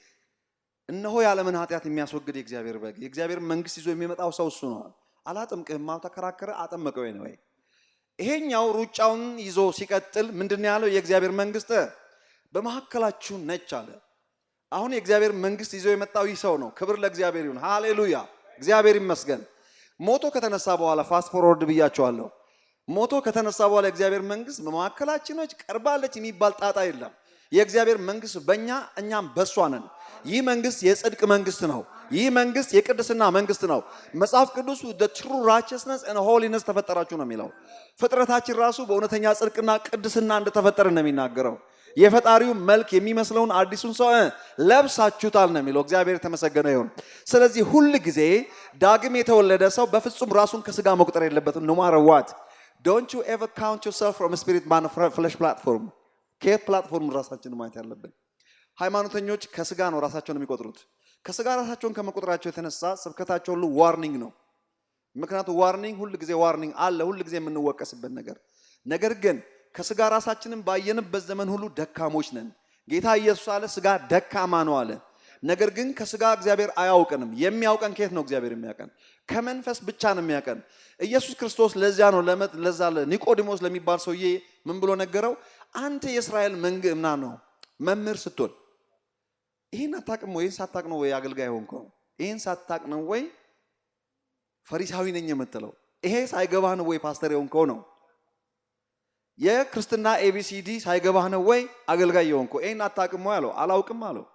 እነሆ የዓለምን ኃጢአት የሚያስወግድ የእግዚአብሔር በግ፣ የእግዚአብሔር መንግስት ይዞ የሚመጣው ሰው እሱ ነው። አላጠምቅህም ተከራከረ፣ አጠመቀው ነው። ይሄኛው ሩጫውን ይዞ ሲቀጥል ምንድነው ያለው? የእግዚአብሔር መንግስት በመሐከላችሁ ነች አለ። አሁን የእግዚአብሔር መንግስት ይዞ የመጣው ይህ ሰው ነው። ክብር ለእግዚአብሔር ይሁን። ሃሌሉያ፣ እግዚአብሔር ይመስገን። ሞቶ ከተነሳ በኋላ ፋስት ፎርወርድ ብያቸዋለሁ። ሞቶ ከተነሳ በኋላ የእግዚአብሔር መንግስት በመሐከላችን ነች፣ ቀርባለች የሚባል ጣጣ የለም። የእግዚአብሔር መንግስት በእኛ እኛም በሷ ነን። ይህ መንግስት የጽድቅ መንግስት ነው። ይህ መንግስት የቅድስና መንግስት ነው። መጽሐፍ ቅዱስ the true righteousness and holiness ተፈጠራችሁ ነው የሚለው። ፍጥረታችን ራሱ በእውነተኛ ጽድቅና ቅድስና እንደተፈጠረ ነው የሚናገረው። የፈጣሪው መልክ የሚመስለውን አዲሱን ሰው ለብሳችሁታል ነው የሚለው። እግዚአብሔር የተመሰገነ ይሁን። ስለዚህ ሁል ጊዜ ዳግም የተወለደ ሰው በፍጹም ራሱን ከስጋ መቁጠር የለበትም። no matter what don't you ever count yourself from a spirit man of flesh platform። ከየት ፕላትፎርም ራሳችንን ማየት ያለብን። ሃይማኖተኞች ከስጋ ነው ራሳቸውን የሚቆጥሩት። ከስጋ ራሳቸውን ከመቆጠራቸው የተነሳ ስብከታቸው ሁሉ ዋርኒንግ ነው። ምክንያቱም ዋርኒንግ ሁሉ ጊዜ ዋርኒንግ አለ፣ ሁሉ ጊዜ የምንወቀስበት ነገር ግን ከስጋ ራሳችንን ባየንበት ዘመን ሁሉ ደካሞች ነን። ጌታ ኢየሱስ አለ ስጋ ደካማ ነው አለ። ነገር ግን ከስጋ እግዚአብሔር አያውቀንም። የሚያውቀን ከየት ነው? እግዚአብሔር የሚያውቀን ከመንፈስ ብቻ ነው የሚያውቀን። ኢየሱስ ክርስቶስ ለዚያ ነው ለዛ ኒቆዲሞስ ለሚባል ሰውዬ ምን ብሎ ነገረው? አንተ የእስራኤል መንግምና ነው መምህር ስትሆን ይሄን አታውቅም ወይ? ሳታውቅ ነው ወይ አገልጋይ ሆንከው? ይሄን ሳታውቅ ነው ወይ ፈሪሳዊ ነኝ የምትለው? ይሄ ሳይገባህ ነው ወይ ፓስተር የሆንከው ነው? የክርስትና ኤቢሲዲ ሳይገባህ ነው ወይ አገልጋይ የሆንከው? ይሄን አታውቅም ወይ አለው። አላውቅም አለው።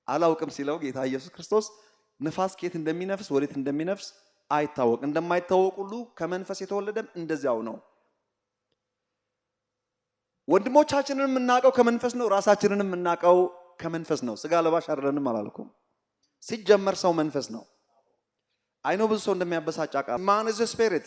አላውቅም ሲለው ጌታ ኢየሱስ ክርስቶስ ንፋስ ከየት እንደሚነፍስ ወዴት እንደሚነፍስ አይታወቅ፣ እንደማይታወቅ ሁሉ ከመንፈስ የተወለደም እንደዚያው ነው። ወንድሞቻችንን የምናውቀው ከመንፈስ ነው። ራሳችንን የምናውቀው ከመንፈስ ነው። ስጋ ለባሽ አይደለንም አላልኩም። ሲጀመር ሰው መንፈስ ነው። አይኖ ብዙ ሰው እንደሚያበሳጭ አቃ ማን ኢዝ ስፒሪት።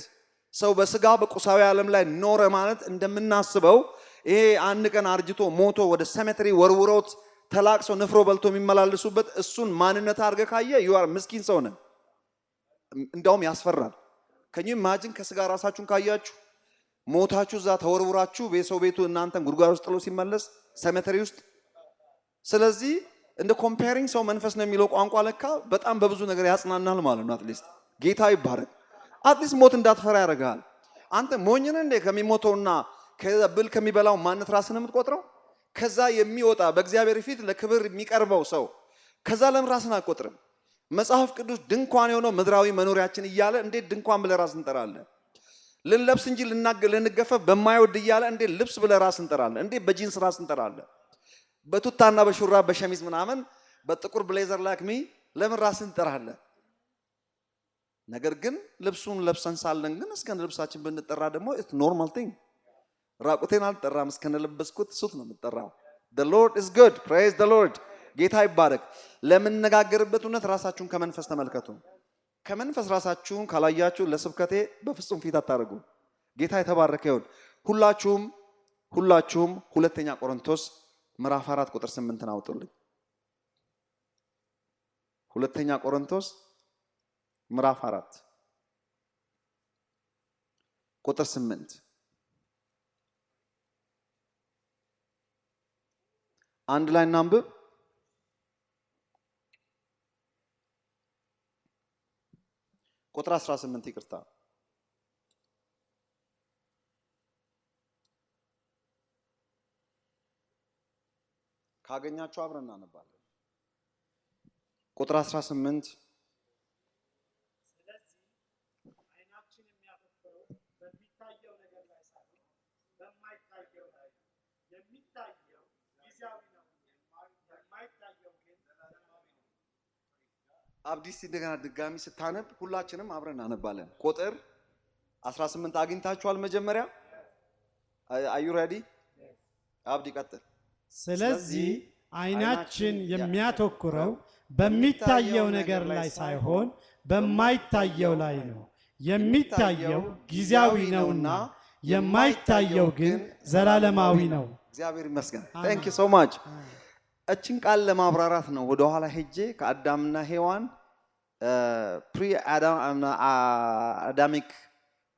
ሰው በስጋ በቁሳዊ ዓለም ላይ ኖረ ማለት እንደምናስበው ይሄ አንድ ቀን አርጅቶ ሞቶ ወደ ሰሜተሪ ወርውሮት ተላቅሶ ንፍሮ በልቶ የሚመላለሱበት እሱን ማንነት አድርገህ ካየ you are ምስኪን ሰው ነህ። እንደውም ያስፈራል። ከኝ ኢማጂን ከስጋ ራሳችሁን ካያችሁ ሞታችሁ እዛ ተወርውራችሁ በሰው ቤቱ እናንተን ጉድጓድ ውስጥ ጥሎ ሲመለስ ሰሜተሪ ውስጥ። ስለዚህ እንደ ኮምፔሪንግ ሰው መንፈስ ነው የሚለው ቋንቋ ለካ በጣም በብዙ ነገር ያጽናናል ማለት ነው። አትሊስት ጌታ ይባረክ። አትሊስት ሞት እንዳትፈራ ያደርጋል። አንተ ሞኝ ነህ እንዴ ከሚሞተውና ከብል ከሚበላው ማንነት ራስን የምትቆጥረው? ከዛ የሚወጣ በእግዚአብሔር ፊት ለክብር የሚቀርበው ሰው ከዛ ለምን ራስን አትቆጥርም? መጽሐፍ ቅዱስ ድንኳን የሆነው ምድራዊ መኖሪያችን እያለ እንዴት ድንኳን ብለህ ራስን እንጠራለህ? ልንለብስ እንጂ ልንገፈፍ በማይወድ እያለ እንዴት ልብስ ብለህ ራስን እንጠራለህ? እንዴት በጂንስ ራስን እንጠራለህ? በቱታና በሹራብ በሸሚዝ ምናምን በጥቁር ብሌዘር ላይክ ሚ ለምን ራስን እንጠራለህ? ነገር ግን ልብሱን ለብሰን ሳለን ግን እስከ ልብሳችን ብንጠራ ደግሞ ኢትስ ኖርማል ቲንግ። ራቁቴን አልጠራም እስከ ለበስኩት ሱት ነው የምጠራው። the Lord is good, praise the Lord። ጌታ ይባረክ። ለምንነጋገርበት እውነት ራሳችሁን ከመንፈስ ተመልከቱ። ከመንፈስ ራሳችሁን ካላያችሁ ለስብከቴ በፍጹም ፊት አታደርጉ። ጌታ የተባረከ ይሁን። ሁላችሁም ሁለተኛ ቆሮንቶስ ምዕራፍ 4 ቁጥር 8 አውጡልኝ። ሁለተኛ ቆሮንቶስ ምዕራፍ 4 ቁጥር 8 አንድ ላይ እናንብብ። ቁጥር 18 ይቅርታ። ካገኛችሁ አብረን እናነባለን። ቁጥር 18 ስለዚህ ዓይናችን የሚያተኩረው በሚታየው ነገር ላይ ሳይሆን በማይታየው ላይ ነው። የሚታየው ጊዜያዊ ነው፣ የማይታየው ግን ዘላለማዊ ነው። አብዲስ እንደገና ድጋሚ ስታነብ ሁላችንም አብረን እናነባለን። ቁጥር 18 አግኝታችኋል? መጀመሪያ አዩ ሬዲ? አብዲ ቀጥል። ስለዚህ ዓይናችን የሚያተኩረው በሚታየው ነገር ላይ ሳይሆን በማይታየው ላይ ነው። የሚታየው ጊዜያዊ ነውና የማይታየው ግን ዘላለማዊ ነው። እግዚአብሔር ይመስገን። ታንክ ዩ ሶ ማች። እችን ቃል ለማብራራት ነው ወደ ኋላ ሄጄ ከአዳምና ሔዋን ፕሪ አዳሚክ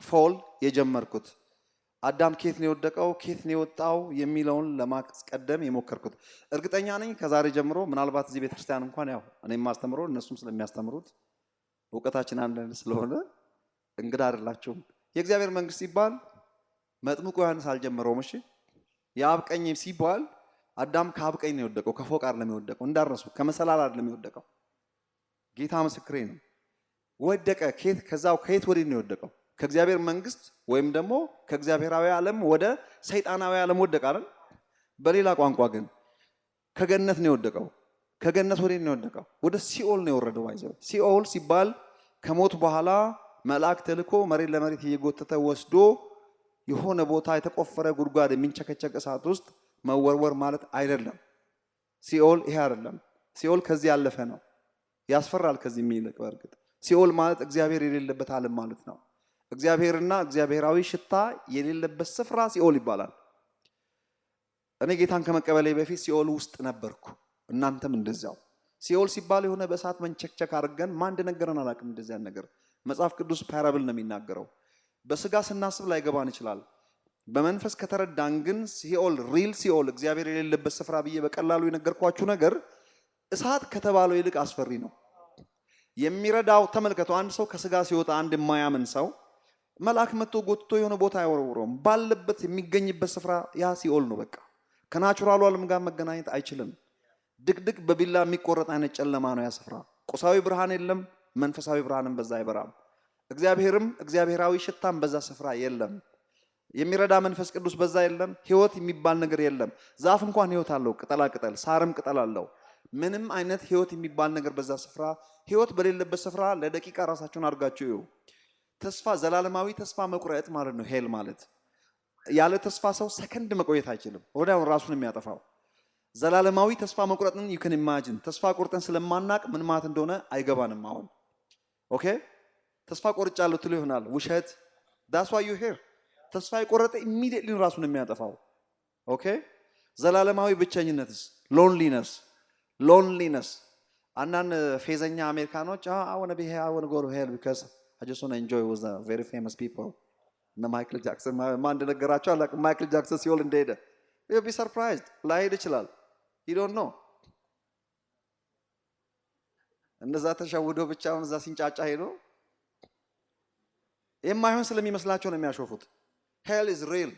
ፎል የጀመርኩት። አዳም ኬት ነው የወደቀው፣ ኬት ነው የወጣው የሚለውን ለማስቀደም የሞከርኩት። እርግጠኛ ነኝ ከዛሬ ጀምሮ ምናልባት እዚህ ቤተክርስቲያን እንኳን ያው እኔም ማስተምረው እነሱም ስለሚያስተምሩት እውቀታችን አንድ ስለሆነ እንግዳ አይደላችሁም። የእግዚአብሔር መንግስት ሲባል መጥምቁ ዮሐንስ አልጀመረውም። እሺ የአብ ቀኝ ሲባል አዳም ከአብ ቀኝ ነው የወደቀው፣ ከፎቅ አይደለም የወደቀው። እንዳረሱ ከመሰላል አይደለም የወደቀው። ጌታ ምስክሬ ነው። ወደቀ። ከዛው ከየት ወዲህ ነው የወደቀው? ከእግዚአብሔር መንግስት ወይም ደግሞ ከእግዚአብሔራዊ ዓለም ወደ ሰይጣናዊ ዓለም ወደቀ አይደል? በሌላ ቋንቋ ግን ከገነት ነው የወደቀው። ከገነት ወዴት ነው የወደቀው? ወደ ሲኦል ነው የወረደው። አይዘው ሲኦል ሲባል ከሞት በኋላ መልአክ ተልኮ መሬት ለመሬት እየጎተተ ወስዶ የሆነ ቦታ የተቆፈረ ጉድጓድ የሚንቸከቸክ እሳት ውስጥ መወርወር ማለት አይደለም። ሲኦል ይሄ አይደለም። ሲኦል ከዚህ ያለፈ ነው። ያስፈራል ከዚህ የሚልቅ። በእርግጥ ሲኦል ማለት እግዚአብሔር የሌለበት ዓለም ማለት ነው። እግዚአብሔርና እግዚአብሔራዊ ሽታ የሌለበት ስፍራ ሲኦል ይባላል። እኔ ጌታን ከመቀበሌ በፊት ሲኦል ውስጥ ነበርኩ። እናንተም እንደዛው። ሲኦል ሲባል የሆነ በእሳት መንቸክቸክ አድርገን ማን እንደነገረን አላውቅም። እንደዚያ ነገር መጽሐፍ ቅዱስ ፓራብል ነው የሚናገረው። በስጋ ስናስብ ላይገባን ይችላል። በመንፈስ ከተረዳን ግን ሲኦል ሪል ሲኦል እግዚአብሔር የሌለበት ስፍራ ብዬ በቀላሉ የነገርኳችሁ ነገር እሳት ከተባለው ይልቅ አስፈሪ ነው። የሚረዳው ተመልከቱ። አንድ ሰው ከስጋ ሲወጣ አንድ የማያምን ሰው መልአክ መጥቶ ጎትቶ የሆነ ቦታ አይወረውረውም። ባለበት የሚገኝበት ስፍራ ያ ሲኦል ነው። በቃ ከናቹራሉ ዓለም ጋር መገናኘት አይችልም። ድቅድቅ በቢላ የሚቆረጥ አይነት ጨለማ ነው ያ ስፍራ። ቁሳዊ ብርሃን የለም፣ መንፈሳዊ ብርሃንም በዛ አይበራም። እግዚአብሔርም እግዚአብሔራዊ ሽታም በዛ ስፍራ የለም። የሚረዳ መንፈስ ቅዱስ በዛ የለም። ህይወት የሚባል ነገር የለም። ዛፍ እንኳን ህይወት አለው፣ ቅጠላ ቅጠል፣ ሳርም ቅጠል አለው። ምንም አይነት ህይወት የሚባል ነገር በዛ ስፍራ፣ ህይወት በሌለበት ስፍራ ለደቂቃ ራሳችሁን አድርጋችሁ ይዩ። ተስፋ፣ ዘላለማዊ ተስፋ መቁረጥ ማለት ነው ሄል ማለት። ያለ ተስፋ ሰው ሰከንድ መቆየት አይችልም፣ ወዲያው ራሱን የሚያጠፋው። ዘላለማዊ ተስፋ መቁረጥን you can imagine። ተስፋ ቆርጠን ስለማናቅ ምን ማለት እንደሆነ አይገባንም አሁን። ኦኬ ተስፋ ቆርጫለሁ ትሉ ይሆናል፣ ውሸት። that's why you here። ተስፋ የቆረጠ immediately ራሱን የሚያጠፋው። ኦኬ ዘላለማዊ ብቸኝነትስ ሎንሊነስ። አንዳንድ ፌዘኛ አሜሪካኖች I want to be here, I want to go to hell because I just want to enjoy with the very famous people። እነ ማይክል ጃክሰን ማን እንደነገራቸው አላውቅም። ማይክል ጃክሰን ሲኦል እንደሄደ you'll be surprised። ላይሄድ ይችላል። you don't know። እንደዛ ተሸውዶ ብቻውን እዛ ሲንጫጫ ሄዶ የማይሆን ስለሚመስላቸው ነው የሚያሾፉት። hell is real።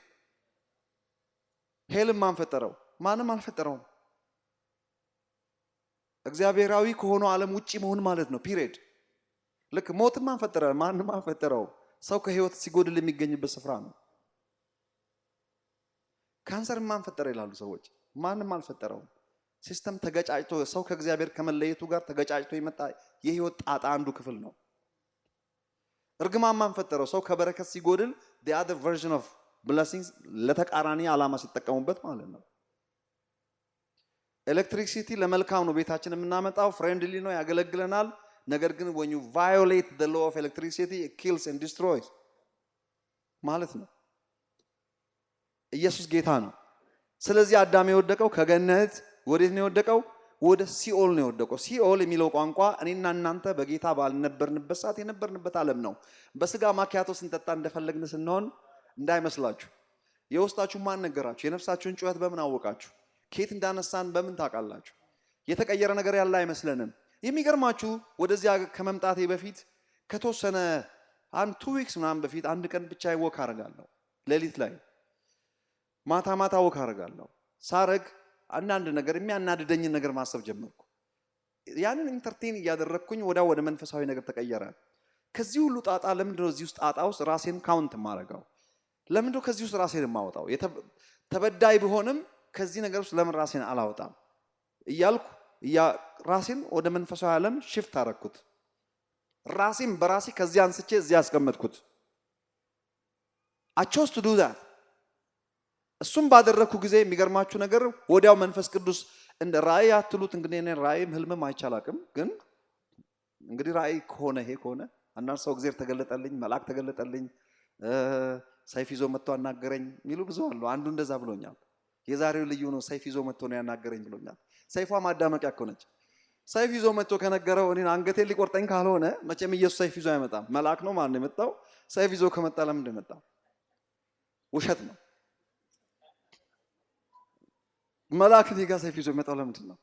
ሄልን ማን ፈጠረው? ማንም አልፈጠረውም። እግዚአብሔራዊ ከሆነው ዓለም ውጪ መሆን ማለት ነው ፒሪየድ። ልክ ሞትም ማን ፈጠረ? ማንም አልፈጠረው። ሰው ከህይወት ሲጎድል የሚገኝበት ስፍራ ነው። ካንሰር ማን ፈጠረ ይላሉ ሰዎች። ማንም አልፈጠረውም። ሲስተም ተገጫጭቶ ሰው ከእግዚአብሔር ከመለየቱ ጋር ተገጫጭቶ የመጣ የህይወት ጣጣ አንዱ ክፍል ነው። እርግማን ማን ፈጠረው? ሰው ከበረከት ሲጎድል the other version of blessings ለተቃራኒ ዓላማ ሲጠቀሙበት ማለት ነው። ኤሌክትሪክሲቲ ለመልካም ነው ቤታችን የምናመጣው፣ ፍሬንድሊ ነው፣ ያገለግለናል። ነገር ግን when you violate the law of electricity it kills and destroys ማለት ነው። ኢየሱስ ጌታ ነው። ስለዚህ አዳም የወደቀው ከገነት ወዴት ነው የወደቀው? ወደ ሲኦል ነው የወደቀው። ሲኦል የሚለው ቋንቋ እኔና እናንተ በጌታ ባልነበርንበት ሰዓት የነበርንበት ዓለም ነው። በስጋ ማኪያቶ ስንጠጣ እንደፈለግን ስንሆን እንዳይመስላችሁ። የውስጣችሁ ማን ነገራችሁ? የነፍሳችሁን ጩኸት በምን አወቃችሁ? ከየት እንዳነሳን በምን ታውቃላችሁ? የተቀየረ ነገር ያለ አይመስለንም። የሚገርማችሁ ወደዚያ ከመምጣቴ በፊት ከተወሰነ 2 ዊክስ ምናምን በፊት አንድ ቀን ብቻ ወክ አደርጋለሁ። ሌሊት ላይ ማታ ማታ ወክ አደርጋለሁ። ሳረግ አንዳንድ ነገር የሚያናድደኝን ነገር ማሰብ ጀመርኩ። ያንን ኢንተርቴን እያደረግኩኝ ወደ መንፈሳዊ ነገር ተቀየረ። ከዚህ ሁሉ ጣጣ ለምንድነው እዚህ ውስጥ ጣጣ ውስጥ ራሴን ካውንት ማረጋው? ለምንድነው ከዚህ ውስጥ ራሴን የማወጣው? ተበዳይ ቢሆንም ከዚህ ነገር ውስጥ ለምን ራሴን አላወጣም እያልኩ ራሴን ወደ መንፈሳዊ ዓለም ሽፍት አረኩት። ራሴን በራሴ ከዚህ አንስቼ እዚህ ያስቀመጥኩት። I chose to do that። እሱም ባደረኩ ጊዜ የሚገርማችሁ ነገር ወዲያው መንፈስ ቅዱስ እንደ ራእይ አትሉት እንግዲህ እኔ ራእይም ህልምም አይቻላቅም፣ ግን እንግዲህ ራእይ ከሆነ ይሄ ከሆነ አንዳንድ ሰው እግዚአብሔር ተገለጠልኝ፣ መልአክ ተገለጠልኝ፣ ሰይፍ ይዞ መጥቶ አናገረኝ የሚሉ ብዙ አሉ። አንዱ እንደዛ ብሎኛል። የዛሬው ልዩ ነው፣ ሰይፍ ይዞ መጥቶ ነው ያናገረኝ ብሎኛል። ሰይፏ ማዳመቂያ እኮ ነች። ሰይፍ ይዞ መጥቶ ከነገረው እኔን አንገቴን ሊቆርጠኝ ካልሆነ መቼም ኢየሱስ ሰይፍ ይዞ አይመጣም። መልአክ ነው ማን ነው የመጣው? ሰይፍ ይዞ ከመጣ ለምን እንደመጣ ውሸት ነው። መልአክ ሊጋ ሰይፍ ይዞ የመጣው ለምንድን ነው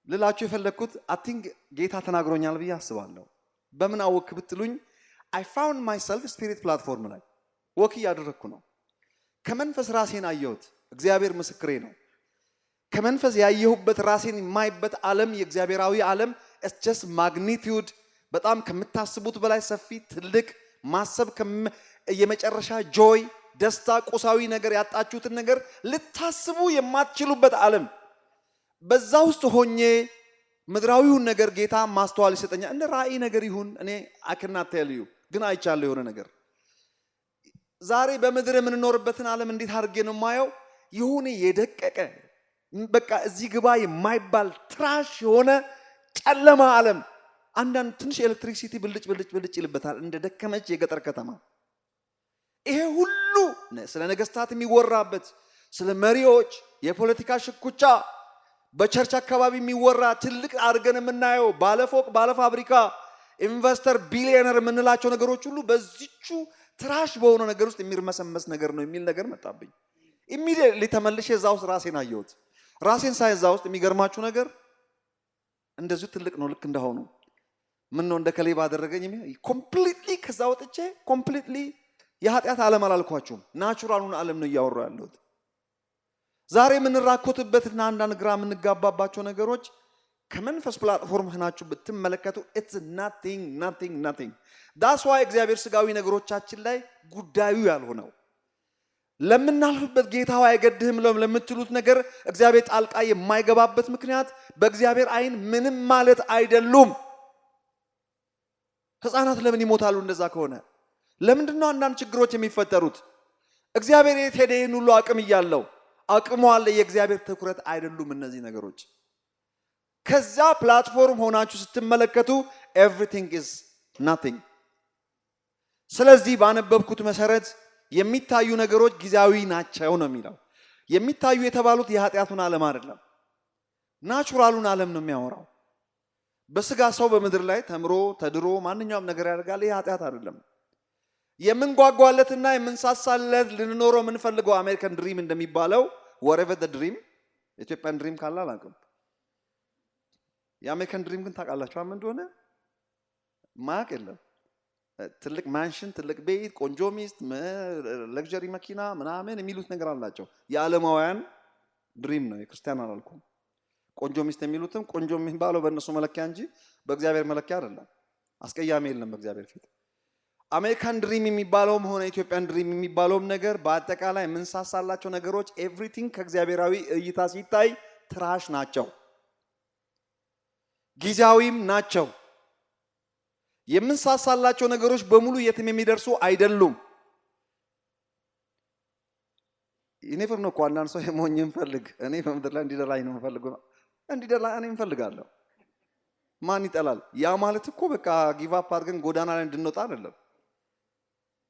ልላችሁ የፈለግኩት አይ ቲንክ ጌታ ተናግሮኛል ብዬ አስባለሁ። በምን አወክ ብትሉኝ I found myself spirit platform ላይ ወክ እያደረግኩ ነው። ከመንፈስ ራሴን አየሁት። እግዚአብሔር ምስክሬ ነው። ከመንፈስ ያየሁበት ራሴን የማይበት ዓለም የእግዚአብሔራዊ ዓለም it's just magnitude በጣም ከምታስቡት በላይ ሰፊ ትልቅ ማሰብ የመጨረሻ ጆይ ደስታ ቁሳዊ ነገር ያጣችሁትን ነገር ልታስቡ የማትችሉበት ዓለም በዛ ውስጥ ሆኜ ምድራዊውን ነገር ጌታ ማስተዋል ይሰጠኛል። እንደ ራእይ ነገር ይሁን እኔ I cannot tell you ግን አይቻለሁ የሆነ ነገር። ዛሬ በምድር የምንኖርበትን ዓለም እንዴት አድርጌ ነው የማየው? የሆነ የደቀቀ በቃ እዚህ ግባ የማይባል ትራሽ የሆነ ጨለማ ዓለም። አንዳንድ ትንሽ ኤሌክትሪክሲቲ ብልጭ ይልበታል እንደ ደከመች የገጠር ከተማ። ይሄ ሁሉ ስለ ነገስታት የሚወራበት ስለ መሪዎች የፖለቲካ ሽኩቻ በቸርች አካባቢ የሚወራ ትልቅ አድርገን የምናየው ባለፎቅ ባለፋብሪካ ኢንቨስተር ቢሊዮነር የምንላቸው ነገሮች ሁሉ በዚቹ ትራሽ በሆነ ነገር ውስጥ የሚርመሰመስ ነገር ነው የሚል ነገር መጣብኝ። ኢሚዲየትሊ ተመልሼ እዛ ውስጥ ራሴን አየሁት። ራሴን ሳይ እዛ ውስጥ የሚገርማችሁ ነገር እንደዚሁ ትልቅ ነው። ልክ እንደሆኑ ምን ነው እንደከሌ ባደረገኝ ኮምፕሊትሊ ከዛ ወጥቼ ኮምፕሊትሊ የኃጢአት ዓለም አላልኳችሁም፣ ናቹራሉን ዓለም ነው እያወራሁ ያለሁት። ዛሬ የምንራኮትበትና አንዳንድ ግራ የምንጋባባቸው ነገሮች ከመንፈስ ፕላትፎርም ሆናችሁ ብትመለከቱ it's nothing that's why እግዚአብሔር ስጋዊ ነገሮቻችን ላይ ጉዳዩ ያልሆነው ለምናልፍበት ጌታው አይገድህም ለምትሉት ነገር እግዚአብሔር ጣልቃ የማይገባበት ምክንያት በእግዚአብሔር አይን ምንም ማለት አይደሉም። ህፃናት ለምን ይሞታሉ? እንደዛ ከሆነ ለምንድነው አንዳንድ ችግሮች የሚፈጠሩት? እግዚአብሔር የት ሄደ? ይህን ሁሉ አቅም እያለው አቅሙ አለ። የእግዚአብሔር ትኩረት አይደሉም እነዚህ ነገሮች። ከዛ ፕላትፎርም ሆናችሁ ስትመለከቱ everything is nothing። ስለዚህ ባነበብኩት መሰረት የሚታዩ ነገሮች ጊዜያዊ ናቸው ነው የሚለው። የሚታዩ የተባሉት የኃጢአቱን ዓለም አይደለም፣ ናቹራሉን ዓለም ነው የሚያወራው። በስጋ ሰው በምድር ላይ ተምሮ ተድሮ ማንኛውም ነገር ያደርጋል። ይህ ኃጢአት አይደለም። የምንጓጓለትና የምንሳሳለት ልንኖረው የምንፈልገው አሜሪካን ድሪም እንደሚባለው whatever the dream ኢትዮጵያን ድሪም ካለ አላውቅም። የአሜሪካን ድሪም ግን ታውቃላችሁ ምን እንደሆነ? ማቅ የለም። ትልቅ ማንሽን፣ ትልቅ ቤት፣ ቆንጆ ሚስት፣ ለግዠሪ መኪና ምናምን የሚሉት ነገር አላቸው። የዓለማውያን ድሪም ነው፣ የክርስቲያን አላልኩም። ቆንጆ ሚስት የሚሉትም ቆንጆ የሚባለው በእነሱ መለኪያ እንጂ በእግዚአብሔር መለኪያ አይደለም። አስቀያሚ የለም በእግዚአብሔር ፊት። አሜሪካን ድሪም የሚባለውም ሆነ ኢትዮጵያን ድሪም የሚባለውም ነገር በአጠቃላይ የምንሳሳላቸው ነገሮች ኤቭሪቲንግ ከእግዚአብሔራዊ እይታ ሲታይ ትራሽ ናቸው፣ ጊዜያዊም ናቸው። የምንሳሳላቸው ነገሮች በሙሉ የትም የሚደርሱ አይደሉም። ኔቨር ነው እኮ አንዳንድ ሰው የሞኝ እንፈልግ እኔ በምድር ላይ እንዲደላኝ ነው የምፈልገው። እንዲደላ እኔ እንፈልጋለሁ። ማን ይጠላል? ያ ማለት እኮ በቃ ጊቭ አፕ አድርገን ጎዳና ላይ እንድንወጣ አይደለም።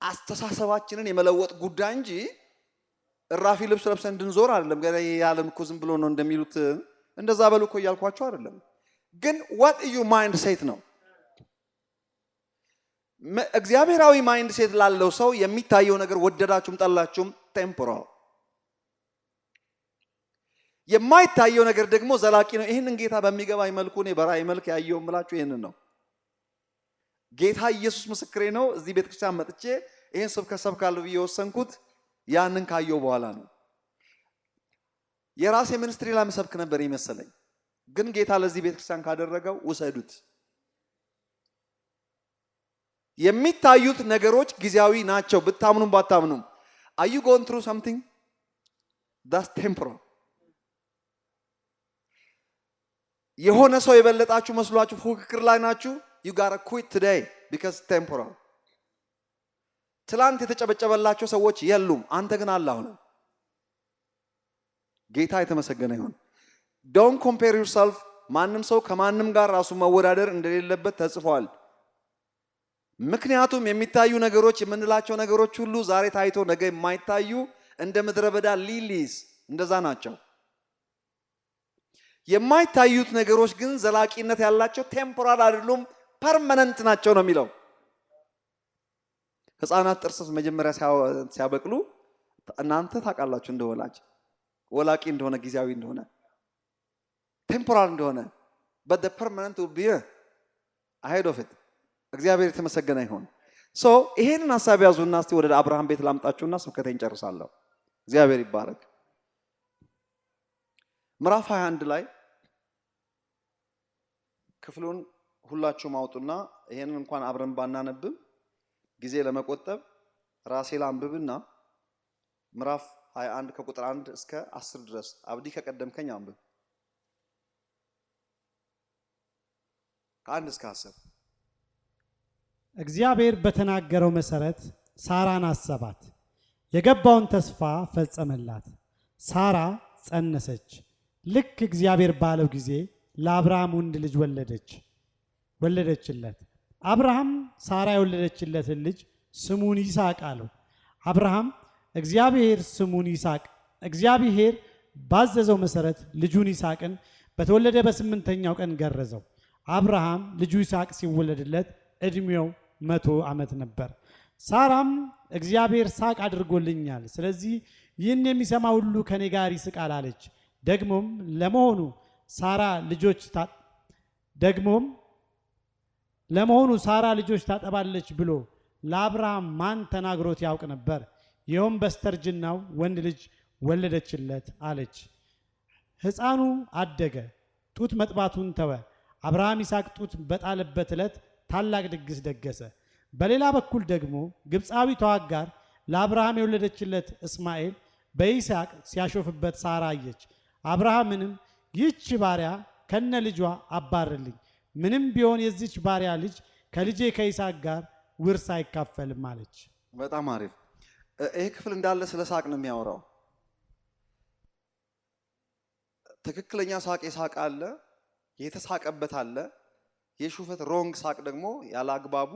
አስተሳሰባችንን የመለወጥ ጉዳይ እንጂ እራፊ ልብስ ለብሰን እንድንዞር አይደለም። ገና የዓለም እኮ ዝም ብሎ ነው እንደሚሉት እንደዛ በሉ እኮ እያልኳቸው አይደለም። ግን what is your mind set ነው። እግዚአብሔራዊ ማይንድ ሴት ላለው ሰው የሚታየው ነገር ወደዳችሁም ጠላችሁም ቴምፖራል፣ የማይታየው ነገር ደግሞ ዘላቂ ነው። ይህንን ጌታ በሚገባኝ መልኩ እኔ በራእይ መልክ ያየው የምላችሁ ይህንን ነው። ጌታ ኢየሱስ ምስክሬ ነው። እዚህ ቤተክርስቲያን መጥቼ ይህን ስብከት ሰብካለሁ ብዬ የወሰንኩት ያንን ካየው በኋላ ነው። የራሴ ሚኒስትሪ ላይ መሰብክ ነበር ይመስለኝ፣ ግን ጌታ ለዚህ ቤተክርስቲያን ካደረገው ውሰዱት። የሚታዩት ነገሮች ጊዜያዊ ናቸው፣ ብታምኑም ባታምኑም። are you going through something that's temporal? የሆነ ሰው የበለጣችሁ መስሏችሁ ፉክክር ላይ ናችሁ። you gotta quit today because temporal። ትላንት የተጨበጨበላቸው ሰዎች የሉም፣ አንተ ግን አለ አሁን። ጌታ የተመሰገነ ይሁን። don't compare yourself። ማንም ሰው ከማንም ጋር ራሱ መወዳደር እንደሌለበት ተጽፏል። ምክንያቱም የሚታዩ ነገሮች የምንላቸው ነገሮች ሁሉ ዛሬ ታይቶ ነገ የማይታዩ እንደ ምድረ በዳ ሊሊስ እንደዛ ናቸው። የማይታዩት ነገሮች ግን ዘላቂነት ያላቸው ቴምፖራል አይደሉም፣ ፐርማነንት ናቸው ነው የሚለው። ህፃናት ጥርስ መጀመሪያ ሲያበቅሉ እናንተ ታውቃላችሁ እንደወላጅ ወላቂ እንደሆነ ጊዜያዊ እንደሆነ ቴምፖራል እንደሆነ but the permanent will be ahead of it። እግዚአብሔር የተመሰገነ ይሁን። ሶ ይሄንን ሐሳብ ያዙና እስቲ ወደ አብርሃም ቤት ላምጣችሁና ስብከቴን ጨርሳለሁ። እግዚአብሔር ይባረክ። ምዕራፍ 21 ላይ ክፍሉን ሁላችሁም አውጡና ይሄንን እንኳን አብረን ባናነብም ጊዜ ለመቆጠብ ራሴ ላንብብና ምዕራፍ 21 ከቁጥር 1 እስከ 10 ድረስ አብዲ ከቀደምከኝ አንብብ። ከ1 እስከ 10 እግዚአብሔር በተናገረው መሰረት ሳራን አሰባት፣ የገባውን ተስፋ ፈጸመላት። ሳራ ጸነሰች፣ ልክ እግዚአብሔር ባለው ጊዜ ለአብርሃም ወንድ ልጅ ወለደችለት። አብርሃም ሳራ የወለደችለትን ልጅ ስሙን ይስሐቅ አለው። አብርሃም እግዚአብሔር ባዘዘው መሰረት ልጁን ይስሐቅን በተወለደ በ8ኛው ቀን ገረዘው። አብርሃም ልጁ ይስሐቅ ሲወለድለት እድሜው 100 ዓመት ነበር። ሳራም እግዚአብሔር ሳቅ አድርጎልኛል፣ ስለዚህ ይህን የሚሰማ ሁሉ ከኔ ጋር ይስቃል አለች። ደግሞም ለመሆኑ ሳራ ልጆች ታጠባለች ብሎ ለአብርሃም ማን ተናግሮት ያውቅ ነበር? ይኸውም በስተርጅናው ወንድ ልጅ ወለደችለት አለች። ሕፃኑ አደገ፣ ጡት መጥባቱን ተወ። አብርሃም ይስሐቅ ጡት በጣለበት ዕለት ታላቅ ድግስ ደገሰ። በሌላ በኩል ደግሞ ግብፃዊቷ አጋር ለአብርሃም የወለደችለት እስማኤል በይስሐቅ ሲያሾፍበት ሳራ አየች። አብርሃምንም ይህች ባሪያ ከነ ልጇ አባርልኝ፣ ምንም ቢሆን የዚች ባሪያ ልጅ ከልጄ ከይስሐቅ ጋር ውርስ አይካፈልም አለች። በጣም አሪፍ። ይሄ ክፍል እንዳለ ስለ ሳቅ ነው የሚያወራው። ትክክለኛ ሳቅ የሳቅ አለ፣ የተሳቀበት አለ። የሹፈት ሮንግ ሳቅ ደግሞ ያለ አግባቡ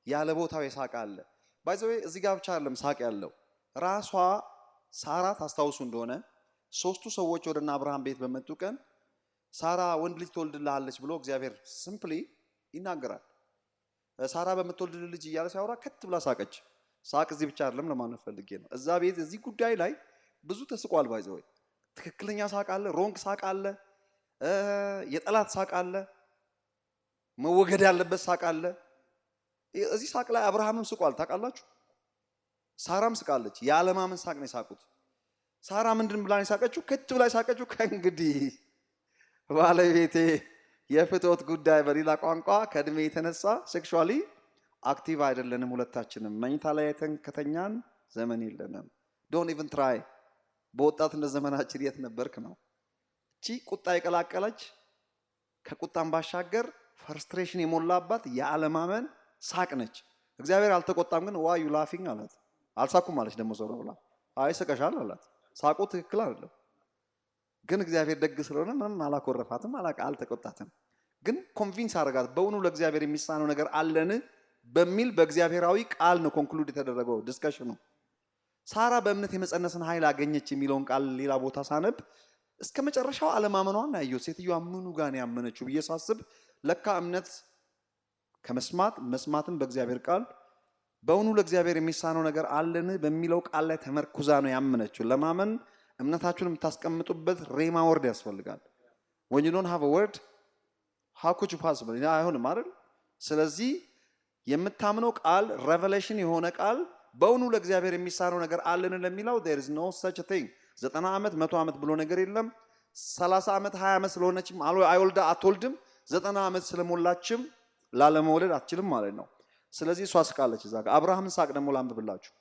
ያለ ቦታው የሳቅ አለ። ባይ ዘ ዌይ እዚህ ጋር ብቻ አይደለም ሳቅ ያለው። ራሷ ሳራ ታስታውሱ እንደሆነ 3ቱ ሰዎች ወደና አብርሃም ቤት በመጡ ቀን ሳራ ወንድ ልጅ ትወልድልሃለች ብሎ እግዚአብሔር ሲምፕሊ ይናገራል። ሳራ በምትወልድ ልጅ እያለ ሲያወራ ከት ብላ ሳቀች። ሳቅ እዚህ ብቻ አይደለም ለማለት ፈልጌ ነው። እዛ ቤት እዚህ ጉዳይ ላይ ብዙ ተስቋል። ባይ ዘ ዌይ ትክክለኛ ሳቅ አለ፣ ሮንግ ሳቅ አለ፣ የጠላት ሳቅ አለ፣ መወገድ ያለበት ሳቅ አለ። እዚህ ሳቅ ላይ አብርሃምም ስቋል ታውቃላችሁ። ሳራም ስቃለች። የዓለማመን ሳቅ ነው የሳቁት። ሳራ ምንድን ብላ ነው የሳቀችው? ከት ብላ የሳቀችው ከእንግዲህ ባለቤቴ የፍትወት ጉዳይ በሌላ ቋንቋ ከእድሜ የተነሳ ሴክሹዋሊ አክቲቭ አይደለንም ሁለታችንም፣ መኝታ ላይ ከተኛን ዘመን የለንም። ዶንት ኢቭን ትራይ። በወጣትነት ዘመናችን የት ነበርክ ነው። እቺ ቁጣ የቀላቀለች ከቁጣም ባሻገር ፍርስትሬሽን የሞላባት የአለማመን ሳቅ ነች። እግዚአብሔር አልተቆጣም፣ ግን ዋይ ዩ ላፊንግ አላት። አልሳኩም አለች ደግሞ ዞር ብላ አይ ስቀሻል አላት። ሳቁ ትክክል አይደለም፣ ግን እግዚአብሔር ደግ ስለሆነ ምንም አላኮረፋትም፣ አልተቆጣትም። ግን ኮንቪንስ አደረጋት። በእውኑ ለእግዚአብሔር የሚሳነው ነገር አለን በሚል በእግዚአብሔራዊ ቃል ነው ኮንክሉድ የተደረገው ዲስከሽኑ። ሳራ በእምነት የመጸነስን ኃይል አገኘች የሚለውን ቃል ሌላ ቦታ ሳነብ እስከ መጨረሻው አለማመኗን አየሁ። ሴትዮዋ ምኑ ጋር ነው ያመነችው ብዬ ሳስብ ለካ እምነት ከመስማት መስማትም በእግዚአብሔር ቃል በእውኑ ለእግዚአብሔር የሚሳነው ነገር አለን በሚለው ቃል ላይ ተመርኩዛ ነው ያመነችው። ለማመን እምነታችሁን የምታስቀምጡበት ሬማ ወርድ ያስፈልጋል። when you don't have a word how could you possibly አይሆንም አይደል? ስለዚህ የምታምነው ቃል ሬቨሌሽን የሆነ ቃል በእውኑ ለእግዚአብሔር የሚሳነው ነገር አለን ለሚለው there is no such a thing 90 ዓመት 100 ዓመት ብሎ ነገር የለም። 30 ዓመት 20 ዓመት ስለሆነችም አይወልዳ አትወልድም። 90 ዓመት ስለሞላችም ላለመውለድ አትችልም ማለት ነው። ስለዚህ እሷ ስቃለች። እዛ ጋር አብርሃምን ሳቅ ደግሞ ላንብብላችሁ።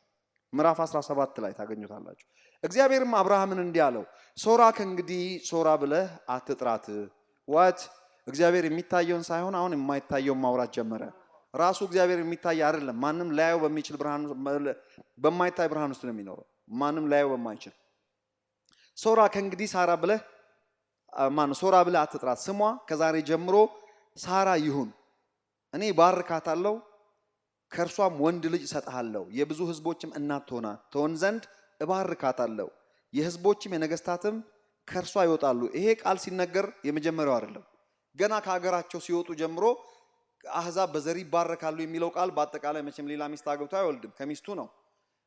ምዕራፍ 17 ላይ ታገኙታላችሁ። እግዚአብሔርም አብርሃምን እንዲህ አለው፣ ሶራ ከእንግዲህ ሶራ ብለህ አትጥራት። ዋት እግዚአብሔር የሚታየውን ሳይሆን አሁን የማይታየውን ማውራት ጀመረ። ራሱ እግዚአብሔር የሚታይ አይደለም። ማንም ላየው በሚችል ብርሃን በማይታይ ብርሃን ውስጥ ነው የሚኖረው። ማንም ላየው በማይችል ሶራ ከእንግዲህ ሳራ ብለህ ሶራ ብለህ አትጥራት። ስሟ ከዛሬ ጀምሮ ሳራ ይሁን። እኔ ባርካታለሁ፣ ከእርሷም ወንድ ልጅ እሰጥሃለሁ፣ የብዙ ህዝቦችም እናት ትሆን ዘንድ እባርካታለሁ፣ የህዝቦችም የነገስታትም ከእርሷ ይወጣሉ። ይሄ ቃል ሲነገር የመጀመሪያው አይደለም። ገና ከሀገራቸው ሲወጡ ጀምሮ አህዛብ በዘር ይባረካሉ የሚለው ቃል በአጠቃላይ መቼም ሌላ ሚስት አግብቶ አይወልድም፣ ከሚስቱ ነው።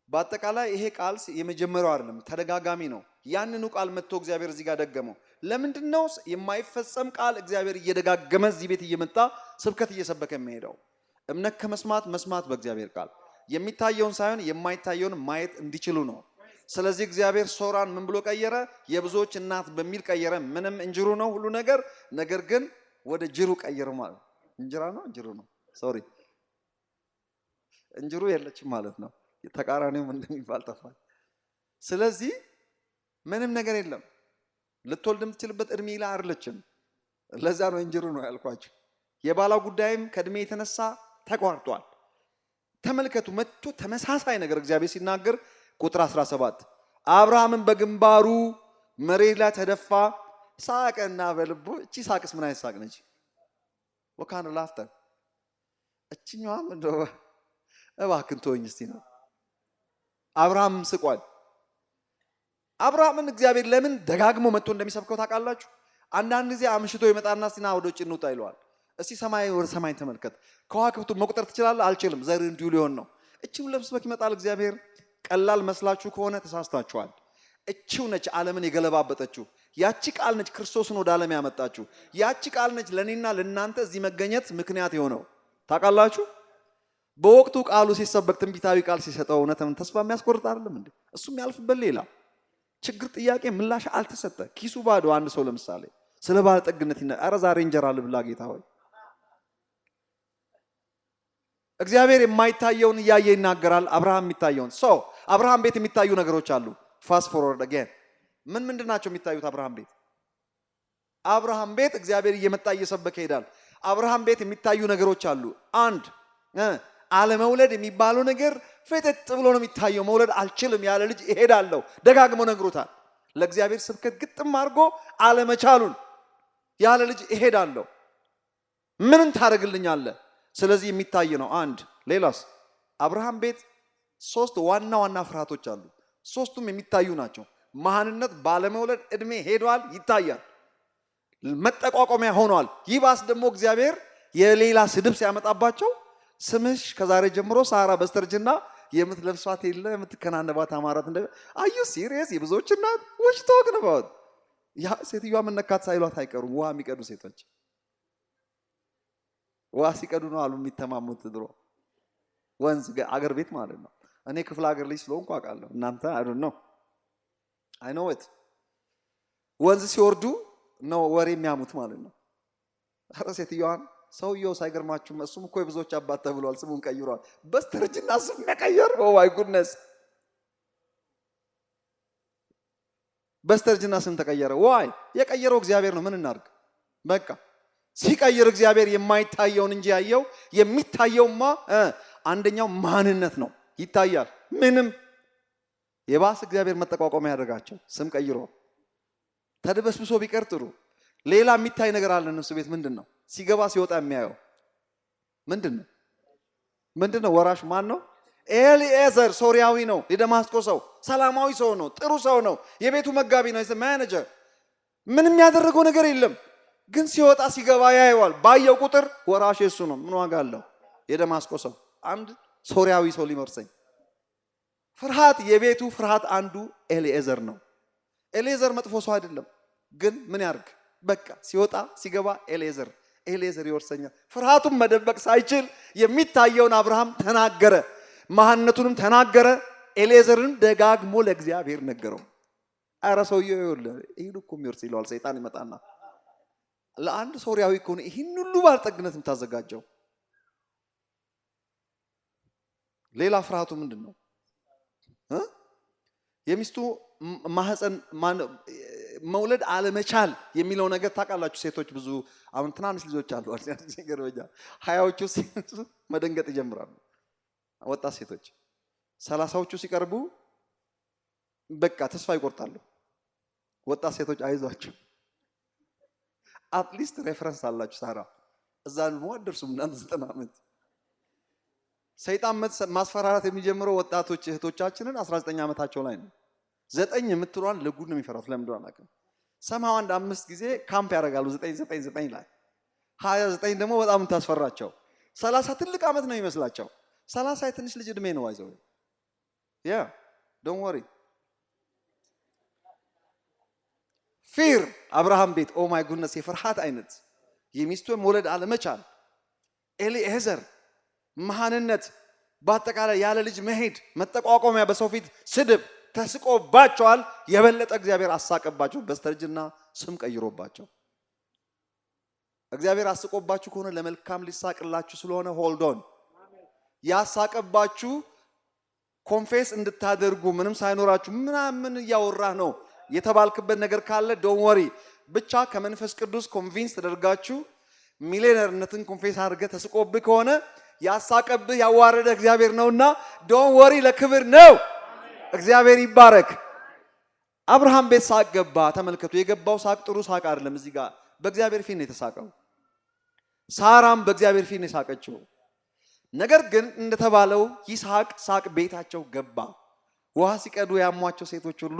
በአጠቃላይ ይሄ ቃል የመጀመሪያው አይደለም፣ ተደጋጋሚ ነው። ያንኑ ቃል መጥቶ እግዚአብሔር እዚህ ጋር ደገመው። ለምንድነው የማይፈጸም ቃል እግዚአብሔር እየደጋገመ እዚህ ቤት እየመጣ ስብከት እየሰበከ የሚሄደው? እምነት ከመስማት መስማት በእግዚአብሔር ቃል የሚታየውን ሳይሆን የማይታየውን ማየት እንዲችሉ ነው። ስለዚህ እግዚአብሔር ሶራን ምን ብሎ ቀየረ? የብዙዎች እናት በሚል ቀየረ። ምንም እንጅሩ ነው ሁሉ ነገር፣ ነገር ግን ወደ ጅሩ ቀየረ ማለት እንጅራ ነው እንጅሩ ነው ሶሪ እንጅሩ የለችም ማለት ነው። ተቃራኒው እንደሚባል ጠፋል። ስለዚህ ምንም ነገር የለም። ልትወልድ የምትችልበት እድሜ ላይ አይደለችም። ለዛ ነው እንጅሩ ነው ያልኳችሁ። የባላ ጉዳይም ከእድሜ የተነሳ ተቋርጧል። ተመልከቱ፣ መጥቶ ተመሳሳይ ነገር እግዚአብሔር ሲናገር ቁጥር 17 አብርሃምን በግንባሩ መሬት ላይ ተደፋ፣ ሳቀና በልቡ። እቺ ሳቅስ ምን አይነት ሳቅ ነች? ወካን ላፍተር እቺኛዋም እንደው እባክን ተወኝ እስቲ ነው። አብርሃም ስቋል። አብርሃምን እግዚአብሔር ለምን ደጋግሞ መጥቶ እንደሚሰብከው ታውቃላችሁ? አንዳንድ ጊዜ አምሽቶ ይመጣና ሲና ወደ ውጭ እንውጣ ይለዋል። እስቲ ሰማይ ወደ ሰማይ ተመልከት፣ ከዋክብቱን መቁጠር ትችላለህ? አልችልም፣ ዘር እንዲሁ ሊሆን ነው። እቺው ለምስበክ ይመጣል እግዚአብሔር። ቀላል መስላችሁ ከሆነ ተሳስታችኋል። እቺው ነች ዓለምን የገለባበጠችው። ያቺ ቃል ነች ክርስቶስን ወደ ዓለም ያመጣችው። ያቺ ቃል ነች ለኔና ለናንተ እዚህ መገኘት ምክንያት የሆነው። ታውቃላችሁ? በወቅቱ ቃሉ ሲሰበክ ትንቢታዊ ቃል ሲሰጠው እውነትም ተስፋ የሚያስቆርጥ አይደለም እንዴ? እሱም ያልፍበት ሌላ ችግር ጥያቄ ምላሽ አልተሰጠ። ኪሱ ባዶ አንድ ሰው ለምሳሌ ስለ ባለጠግነት ኧረ ዛሬ እንጀራ ልብላ ጌታ ሆይ። እግዚአብሔር የማይታየውን እያየ ይናገራል። አብርሃም የሚታየውን ሰው አብርሃም ቤት የሚታዩ ነገሮች አሉ። ፋስት ፎርወርድ አገን ምንድን ናቸው የሚታዩት? አብርሃም ቤት አብርሃም ቤት እግዚአብሔር እየመጣ እየሰበከ ይሄዳል። አብርሃም ቤት የሚታዩ ነገሮች አሉ። አንድ አለመውለድ የሚባለው ነገር ፍጥጥ ብሎ ነው የሚታየው። መውለድ አልችልም ያለ ልጅ እሄዳለሁ ደጋግሞ ነግሮታል። ለእግዚአብሔር ስብከት ግጥም አድርጎ አለመቻሉን ያለ ልጅ እሄዳለሁ ምንን ታደርግልኛለህ? ስለዚህ የሚታይ ነው። አንድ ሌላስ አብርሃም ቤት ሶስት ዋና ዋና ፍርሃቶች አሉ። ሶስቱም የሚታዩ ናቸው። መሃንነት፣ ባለመውለድ፣ እድሜ ሄዷል፣ ይታያል፣ መጠቋቋሚያ ሆኗል። ይባስ ደግሞ እግዚአብሔር የሌላ ስድብ ሲያመጣባቸው ስምሽ ከዛሬ ጀምሮ ሳራ በስተርጅና የምትለብሷት የለ የምትከናነባት አማራት እንደ አዩ ሲሪየስ የብዙዎች እናት ወሽ ተወግነባት ያ ሴትዮዋ መነካት ሳይሏት አይቀሩም። ውሃ የሚቀዱ ሴቶች ውሃ ሲቀዱ ነው አሉ የሚተማሙት። ድሮ ወንዝ አገር ቤት ማለት ነው። እኔ ክፍለ ሀገር ልጅ ስለሆንኩ አውቃለሁ። እናንተ አይዶን ነው አይ ኖ ኢት ወንዝ ሲወርዱ ነው ወሬ የሚያሙት ማለት ነው። አረ ሴትዮዋን ሰውየው ሳይገርማችሁም እሱም እኮ የብዙዎች አባት ተብሏል። ስሙን ቀይሯል። በስተርጅና ስም መቀየር ኦ ማይ ጉድነስ። በስተርጅና ስም ተቀየረ። ዋይ የቀየረው እግዚአብሔር ነው። ምን እናድርግ? በቃ ሲቀይር እግዚአብሔር የማይታየውን እንጂ ያየው የሚታየውማ አንደኛው ማንነት ነው ይታያል። ምንም የባስ እግዚአብሔር መጠቋቋም ያደርጋቸው ስም ቀይሮ ተደበስብሶ ቢቀር ጥሩ። ሌላ የሚታይ ነገር አለ እነሱ ቤት ምንድነው? ሲገባ ሲወጣ የሚያየው ምንድነው? ወራሽ ማን ነው? ኤሊኤዘር ሶሪያዊ ነው። የደማስቆ ሰው ሰላማዊ ሰው ነው። ጥሩ ሰው ነው። የቤቱ መጋቢ ነው። ማኔጀር ምንም ያደረገው ነገር የለም። ግን ሲወጣ ሲገባ ያየዋል። ባየው ቁጥር ወራሽ እሱ ነው። ምን ዋጋ አለው? የደማስቆ ሰው አንድ ሶሪያዊ ሰው ሊመርሰኝ። ፍርሃት የቤቱ ፍርሃት አንዱ ኤሊኤዘር ነው። ኤሊኤዘር መጥፎ ሰው አይደለም። ግን ምን ያርግ? በቃ ሲወጣ ሲገባ ኤሊኤዘር ይወርሰኛል። ፍርሃቱን መደበቅ ሳይችል የሚታየውን አብርሃም ተናገረ፣ ማንነቱንም ተናገረ። ኤሊኤዘርን ደጋግሞ ለእግዚአብሔር ነገረው። አረ ሰውዬው ይኸውልህ ይሄን እኮ የሚወርስ ይለዋል ሰይጣን ይመጣና ለአንድ ሶሪያዊ ከሆነ ይህን ሁሉ ባለጠግነት የምታዘጋጀው ሌላ ፍርሃቱ ምንድን ነው? የሚስቱ ማህፀን መውለድ አለመቻል የሚለው ነገር ታውቃላችሁ። ሴቶች ብዙ አሁን ትናንሽ ልጆች አሉ ሀያዎቹ መደንገጥ ይጀምራሉ። ወጣት ሴቶች 30ዎቹ ሲቀርቡ በቃ ተስፋ ይቆርጣሉ። ወጣት ሴቶች አይዟችሁ አትሊስት ሬፈረንስ አላችሁ። ሳራ እዛ ነው አደርሱም እናንተ 90 ዓመት። ሰይጣን ማስፈራራት የሚጀምረው ወጣቶች እህቶቻችንን 19 ዓመታቸው ላይ ነው። 9 የምትሏን ለጉድ ነው የሚፈራው። ለምን እንደሆነ አላውቅም። ሰማው አንድ 5 ጊዜ ካምፕ ያደርጋሉ 9 ላይ 29 ደግሞ በጣም ታስፈራቸው። 30 ትልቅ ዓመት ነው የሚመስላቸው። 30 የትንሽ ልጅ እድሜ ነው። አይዘው ዶንት ወሪ ፊር አብርሃም ቤት ኦ ማይ ጉድነስ የፍርሃት አይነት የሚስቱ መውለድ አለመቻል፣ ኤሊኤዘር መሃንነት፣ በአጠቃላይ ያለ ልጅ መሄድ፣ መጠቋቋሚያ፣ በሰው ፊት ስድብ ተስቆባቸዋል። የበለጠ እግዚአብሔር አሳቀባቸው። በስተርጅና ስም ቀይሮባቸው። እግዚአብሔር አስቆባችሁ ከሆነ ለመልካም ሊሳቅላችሁ ስለሆነ ሆልዶን ያሳቀባችሁ ኮንፌስ እንድታደርጉ ምንም ሳይኖራችሁ ምናምን እያወራህ ነው የተባልክበት ነገር ካለ ዶንት ወሪ ብቻ ከመንፈስ ቅዱስ ኮንቪንስ ተደርጋችሁ ሚሊየነርነትን ኮንፌስ አድርገህ ተስቆብህ ከሆነ ያሳቀብህ ያዋረደ እግዚአብሔር ነውና ዶንት ወሪ ለክብር ነው። እግዚአብሔር ይባረክ። አብርሃም ቤት ሳቅ ገባ። ተመልከቱ፣ የገባው ሳቅ ጥሩ ሳቅ አይደለም። እዚህ ጋር በእግዚአብሔር ፊት ነው የተሳቀው። ሳራም በእግዚአብሔር ፊት ነው የሳቀችው። ነገር ግን እንደተባለው ይስሐቅ ሳቅ ቤታቸው ገባ። ውሃ ሲቀዱ ያሟቸው ሴቶች ሁሉ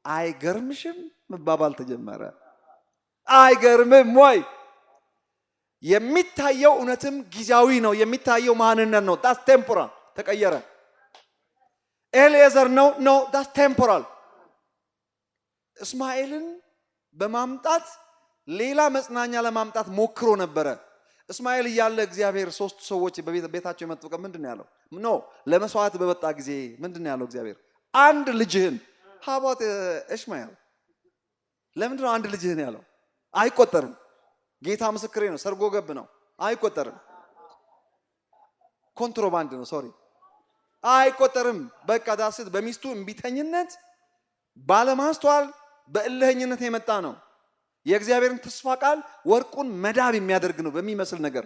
አይገርምሽም መባባል ተጀመረ። አይገርምም ወይ? የሚታየው እውነትም ጊዜያዊ ነው። የሚታየው ማንነት ነው። ዳስ ቴምፖራል ተቀየረ። ኤሊኤዘር ነው ዳስ ቴምፖራል። እስማኤልን በማምጣት ሌላ መጽናኛ ለማምጣት ሞክሮ ነበረ። እስማኤል እያለ እግዚአብሔር 3 ሰዎች በቤታቸው የመጡ ቀን ምንድነው ያለው? ኖ ለመስዋዕት በመጣ ጊዜ ምንድነው ያለው እግዚአብሔር? አንድ ልጅህን ሀባት እስማኤል ለምንድነው አንድ ልጅህን ያለው? አይቆጠርም። ጌታ ምስክሬ ነው። ሰርጎ ገብ ነው። አይቆጠርም። ኮንትሮባንድ ነው። ሶሪ አይቆጠርም። በቃ ዳስት በሚስቱ እምቢተኝነት ባለማስተዋል በእልህኝነት የመጣ ነው። የእግዚአብሔርን ተስፋ ቃል ወርቁን መዳብ የሚያደርግ ነው በሚመስል ነገር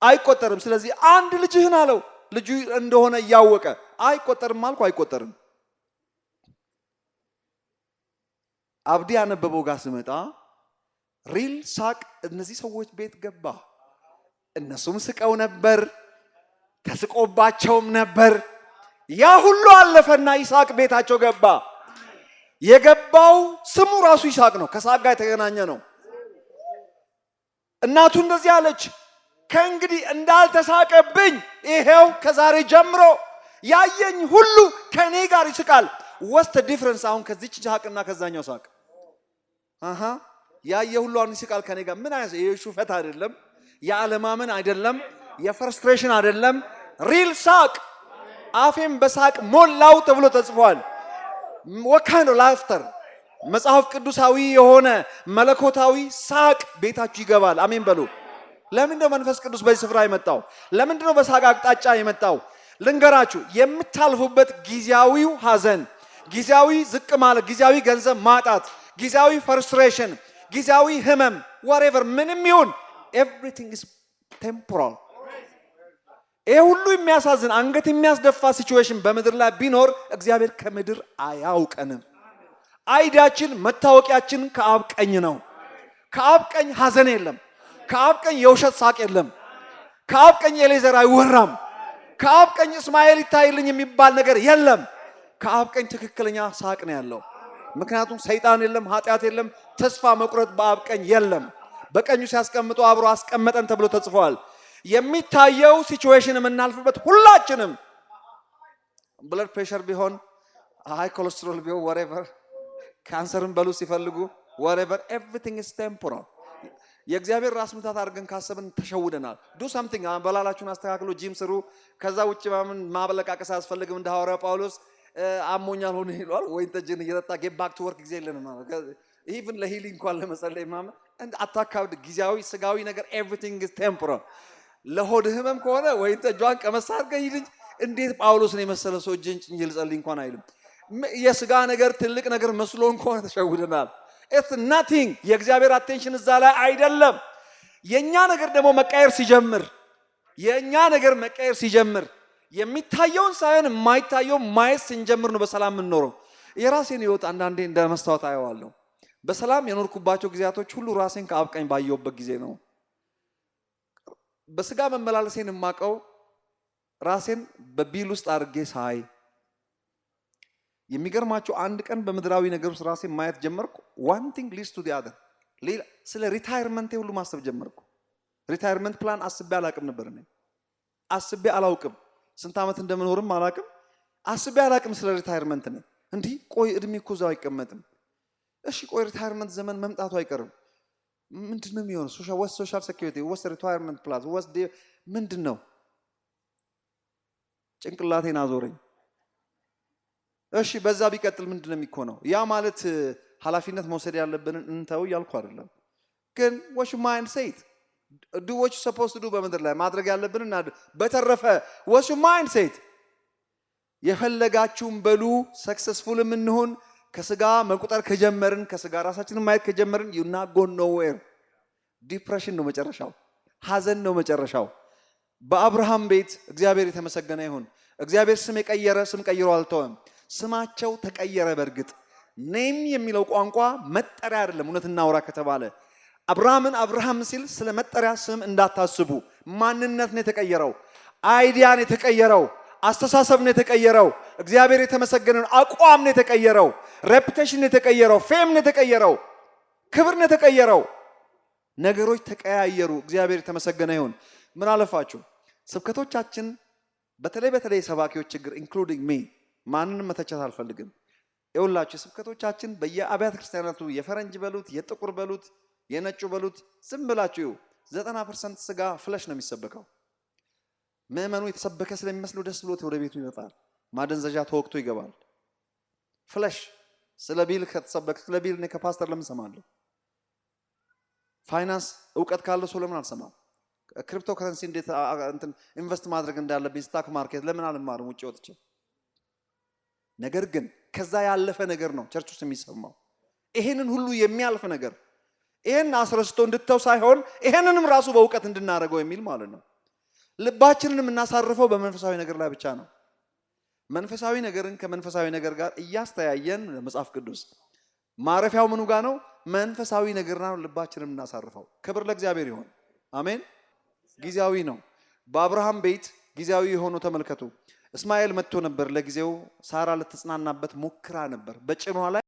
አይቆጠርም። ስለዚህ አንድ ልጅህን አለው። ልጁ እንደሆነ እያወቀ አይቆጠርም አልኩ። አይቆጠርም። አብዲ ያነበበው ጋር ስመጣ ሪል ሳቅ እነዚህ ሰዎች ቤት ገባ። እነሱም ስቀው ነበር፣ ተስቆባቸውም ነበር። ያ ሁሉ አለፈና ይስሐቅ ቤታቸው ገባ። የገባው ስሙ ራሱ ይስሐቅ ነው። ከሳቅ ጋር የተገናኘ ነው። እናቱ እንደዚህ አለች፣ ከእንግዲህ እንዳልተሳቀብኝ ይሄው ከዛሬ ጀምሮ ያየኝ ሁሉ ከኔ ጋር ይስቃል። ወስተ ዲፍረንስ አሁን ከዚች ሳቅና ከዛኛው ሳቅ ያየ ሁሉ አሁን ይስቃል ከኔ ጋር። ምን አይነት የሹፈት አይደለም፣ የአለማመን አይደለም፣ የፍርስትሬሽን አይደለም። ሪል ሳቅ። አፌም በሳቅ ሞላው ተብሎ ተጽፏል። ወካይንድ ኦፍ ላፍተር መጽሐፍ ቅዱሳዊ የሆነ መለኮታዊ ሳቅ ቤታችሁ ይገባል። አሜን በሉ። ለምንድነው መንፈስ ቅዱስ በዚህ ስፍራ የመጣው? ለምንድነው በሳቅ አቅጣጫ የመጣው? ልንገራችሁ። የምታልፉበት ጊዜያዊው ሐዘን፣ ጊዜያዊ ዝቅ ማለት፣ ጊዜያዊ ገንዘብ ማጣት፣ ጊዜያዊ ፍርስትሬሽን፣ ጊዜያዊ ህመም whatever ምንም ይሁን everything is temporal። ይሄ ሁሉ የሚያሳዝን አንገት የሚያስደፋ ሲቹዌሽን በምድር ላይ ቢኖር እግዚአብሔር ከምድር አያውቀንም። አይዳችን መታወቂያችን ከአብ ቀኝ ነው። ከአብ ቀኝ ሐዘን የለም። ከአብ ቀኝ የውሸት ሳቅ የለም። ከአብ ቀኝ ኤሌዘር አይወራም። ከአብ ቀኝ እስማኤል ይታይልኝ የሚባል ነገር የለም። ከአብ ቀኝ ትክክለኛ ሳቅ ነው ያለው። ምክንያቱም ሰይጣን የለም፣ ኃጢአት የለም፣ ተስፋ መቁረጥ በአብ ቀኝ የለም። በቀኙ ሲያስቀምጡ አብሮ አስቀመጠን ተብሎ ተጽፏል። የሚታየው ሲቹዌሽን የምናልፍበት ሁላችንም ብለድ ፕሬሸር ቢሆን ሃይ ኮሌስትሮል ቢሆን whatever ካንሰርን በሉ ሲፈልጉ whatever everything is temporal። የእግዚአብሔር ራስ ምታት አድርገን ካሰብን ተሸውደናል። ዱ ሳምቲንግ በላላችሁን አስተካክሎ ጂም ስሩ። ከዛ ውጭ ማበለቃቀስ አያስፈልግም። እንደ ሐዋርያው ጳውሎስ አሞኛል ሆነ ይሏል። ወይን ጠጅን እየጠጣ ጌት ባክ ቱ ወርክ ጊዜ የለንም ማለት ኢቭን ለሂሊንግ እንኳን ለመጸለይ ማመን አታካብድ። ጊዜያዊ ስጋዊ ነገር everything is temporal። ለሆድ ህመም ከሆነ ወይን ጠጇን ቀመስ አድርገህ ሂድ እንጂ እንዴት ጳውሎስን የመሰለ ሰው እጅን ጭኝ ልጸልይ እንኳን አይልም። የስጋ ነገር ትልቅ ነገር መስሎን ከሆነ ተሸውደናል። it's nothing። የእግዚአብሔር አቴንሽን እዛ ላይ አይደለም። የኛ ነገር ደግሞ መቀየር ሲጀምር የሚታየውን ሳይሆን የማይታየው ማየት ስንጀምር ነው በሰላም የምንኖረው። የራሴን ህይወት አንዳንዴ እንደ መስታወት አየዋለሁ። በሰላም የኖርኩባቸው ጊዜያቶች ሁሉ ራሴን ከአብ ቀኝ ባየሁበት ጊዜ ነው። በስጋ መመላለሴን የማውቀው ራሴን በቢል ውስጥ አድርጌ ሳይ የሚገርማቸው አንድ ቀን በምድራዊ ነገር ውስጥ ራሴን ማየት ጀመርኩ። one thing leads to the other። ስለ ሪታየርመንት ሁሉ ማሰብ ጀመርኩ። ሪታየርመንት ፕላን አስቤ አላቅም ነበር። አስቤ አላውቅም። ስንት ዓመት እንደምኖርም አላቅም። አስቤ አላቅም ስለ ሪታየርመንት ነው። እንዲህ ቆይ እድሜ እኮ እዛው አይቀመጥም። እሺ ቆይ ሪታየርመንት ዘመን መምጣቱ አይቀርም። ምንድነው የሚሆነው? ሶሻል ሴኩሪቲ ወስ ሪታየርመንት ፕላን ወስ ምንድነው? ጭንቅላቴን አዞረኝ። እሺ በዛ ቢቀጥል ምንድነው የሚሆነው? ያ ማለት ኃላፊነት መውሰድ ያለብንን እንተው ያልኩ አይደለም። ግን what you mind say do what you supposed to do በመድር ላይ ማድረግ ያለብን እና በተረፈ what you mind say የፈለጋችሁም በሉ ሰክሰስፉል እንሁን። ከስጋ መቁጠር ከጀመርን ከስጋ ራሳችንን ማየት ከጀመርን you not go nowhere። ዲፕሬሽን ነው መጨረሻው። ሐዘን ነው መጨረሻው። በአብርሃም ቤት እግዚአብሔር የተመሰገነ ይሁን። እግዚአብሔር ስም የቀየረ ስም ቀይሮ አልተወም። ስማቸው ተቀየረ። በእርግጥ ኔም የሚለው ቋንቋ መጠሪያ አይደለም። እውነት እናውራ ከተባለ አብርሃምን አብርሃም ሲል ስለ መጠሪያ ስም እንዳታስቡ። ማንነት ነው የተቀየረው። አይዲያ ነው የተቀየረው። አስተሳሰብ ነው የተቀየረው። እግዚአብሔር የተመሰገነ አቋም ነው የተቀየረው። ሬፑቴሽን ነው የተቀየረው። ፌም ነው የተቀየረው። ክብር ነው የተቀየረው። ነገሮች ተቀያየሩ። እግዚአብሔር የተመሰገነ ይሁን። ምን አለፋችሁ ስብከቶቻችን በተለይ ሰባኪዎች ችግር ኢንክሉዲንግ ሚ ማንንም መተቸት አልፈልግም። ይኸውላችሁ ስብከቶቻችን በየአብያተ ክርስቲያናቱ የፈረንጅ በሉት የጥቁር በሉት የነጩ በሉት ዝም ብላችሁ 90% ስጋ ፍለሽ ነው የሚሰበከው። ምዕመኑ የተሰበከ ስለሚመስለው ደስ ብሎት ወደ ቤቱ ይመጣል። ማደንዘዣ ተወቅቶ ይገባል። ፍለሽ ስለ ቢል ከተሰበከ ስለ ቢል እኔ ከፓስተር ለምን ሰማለሁ? ፋይናንስ እውቀት ካለው ሰው ለምን አልሰማም? ክሪፕቶ ከረንሲ እንዴት እንትን ኢንቨስት ማድረግ እንዳለብኝ ስታክ ማርኬት ለምን አልማርም ውጪ ወጥቼ? ነገር ግን ከዛ ያለፈ ነገር ነው ቸርች ውስጥ የሚሰማው። ይሄንን ሁሉ የሚያልፍ ነገር ይሄን አስረስቶ እንድተው ሳይሆን ይሄንንም ራሱ በእውቀት እንድናደርገው የሚል ማለት ነው። ልባችንን የምናሳርፈው በመንፈሳዊ ነገር ላይ ብቻ ነው። መንፈሳዊ ነገርን ከመንፈሳዊ ነገር ጋር እያስተያየን መጽሐፍ ቅዱስ ማረፊያው ምኑ ጋር ነው? መንፈሳዊ ነገርና ልባችንን የምናሳርፈው። ክብር ለእግዚአብሔር ይሁን። አሜን። ጊዜያዊ ነው። በአብርሃም ቤት ጊዜያዊ የሆነው ተመልከቱ። እስማኤል መጥቶ ነበር። ለጊዜው ሳራ ልትጽናናበት ሞክራ ነበር። በጭኗ ላይ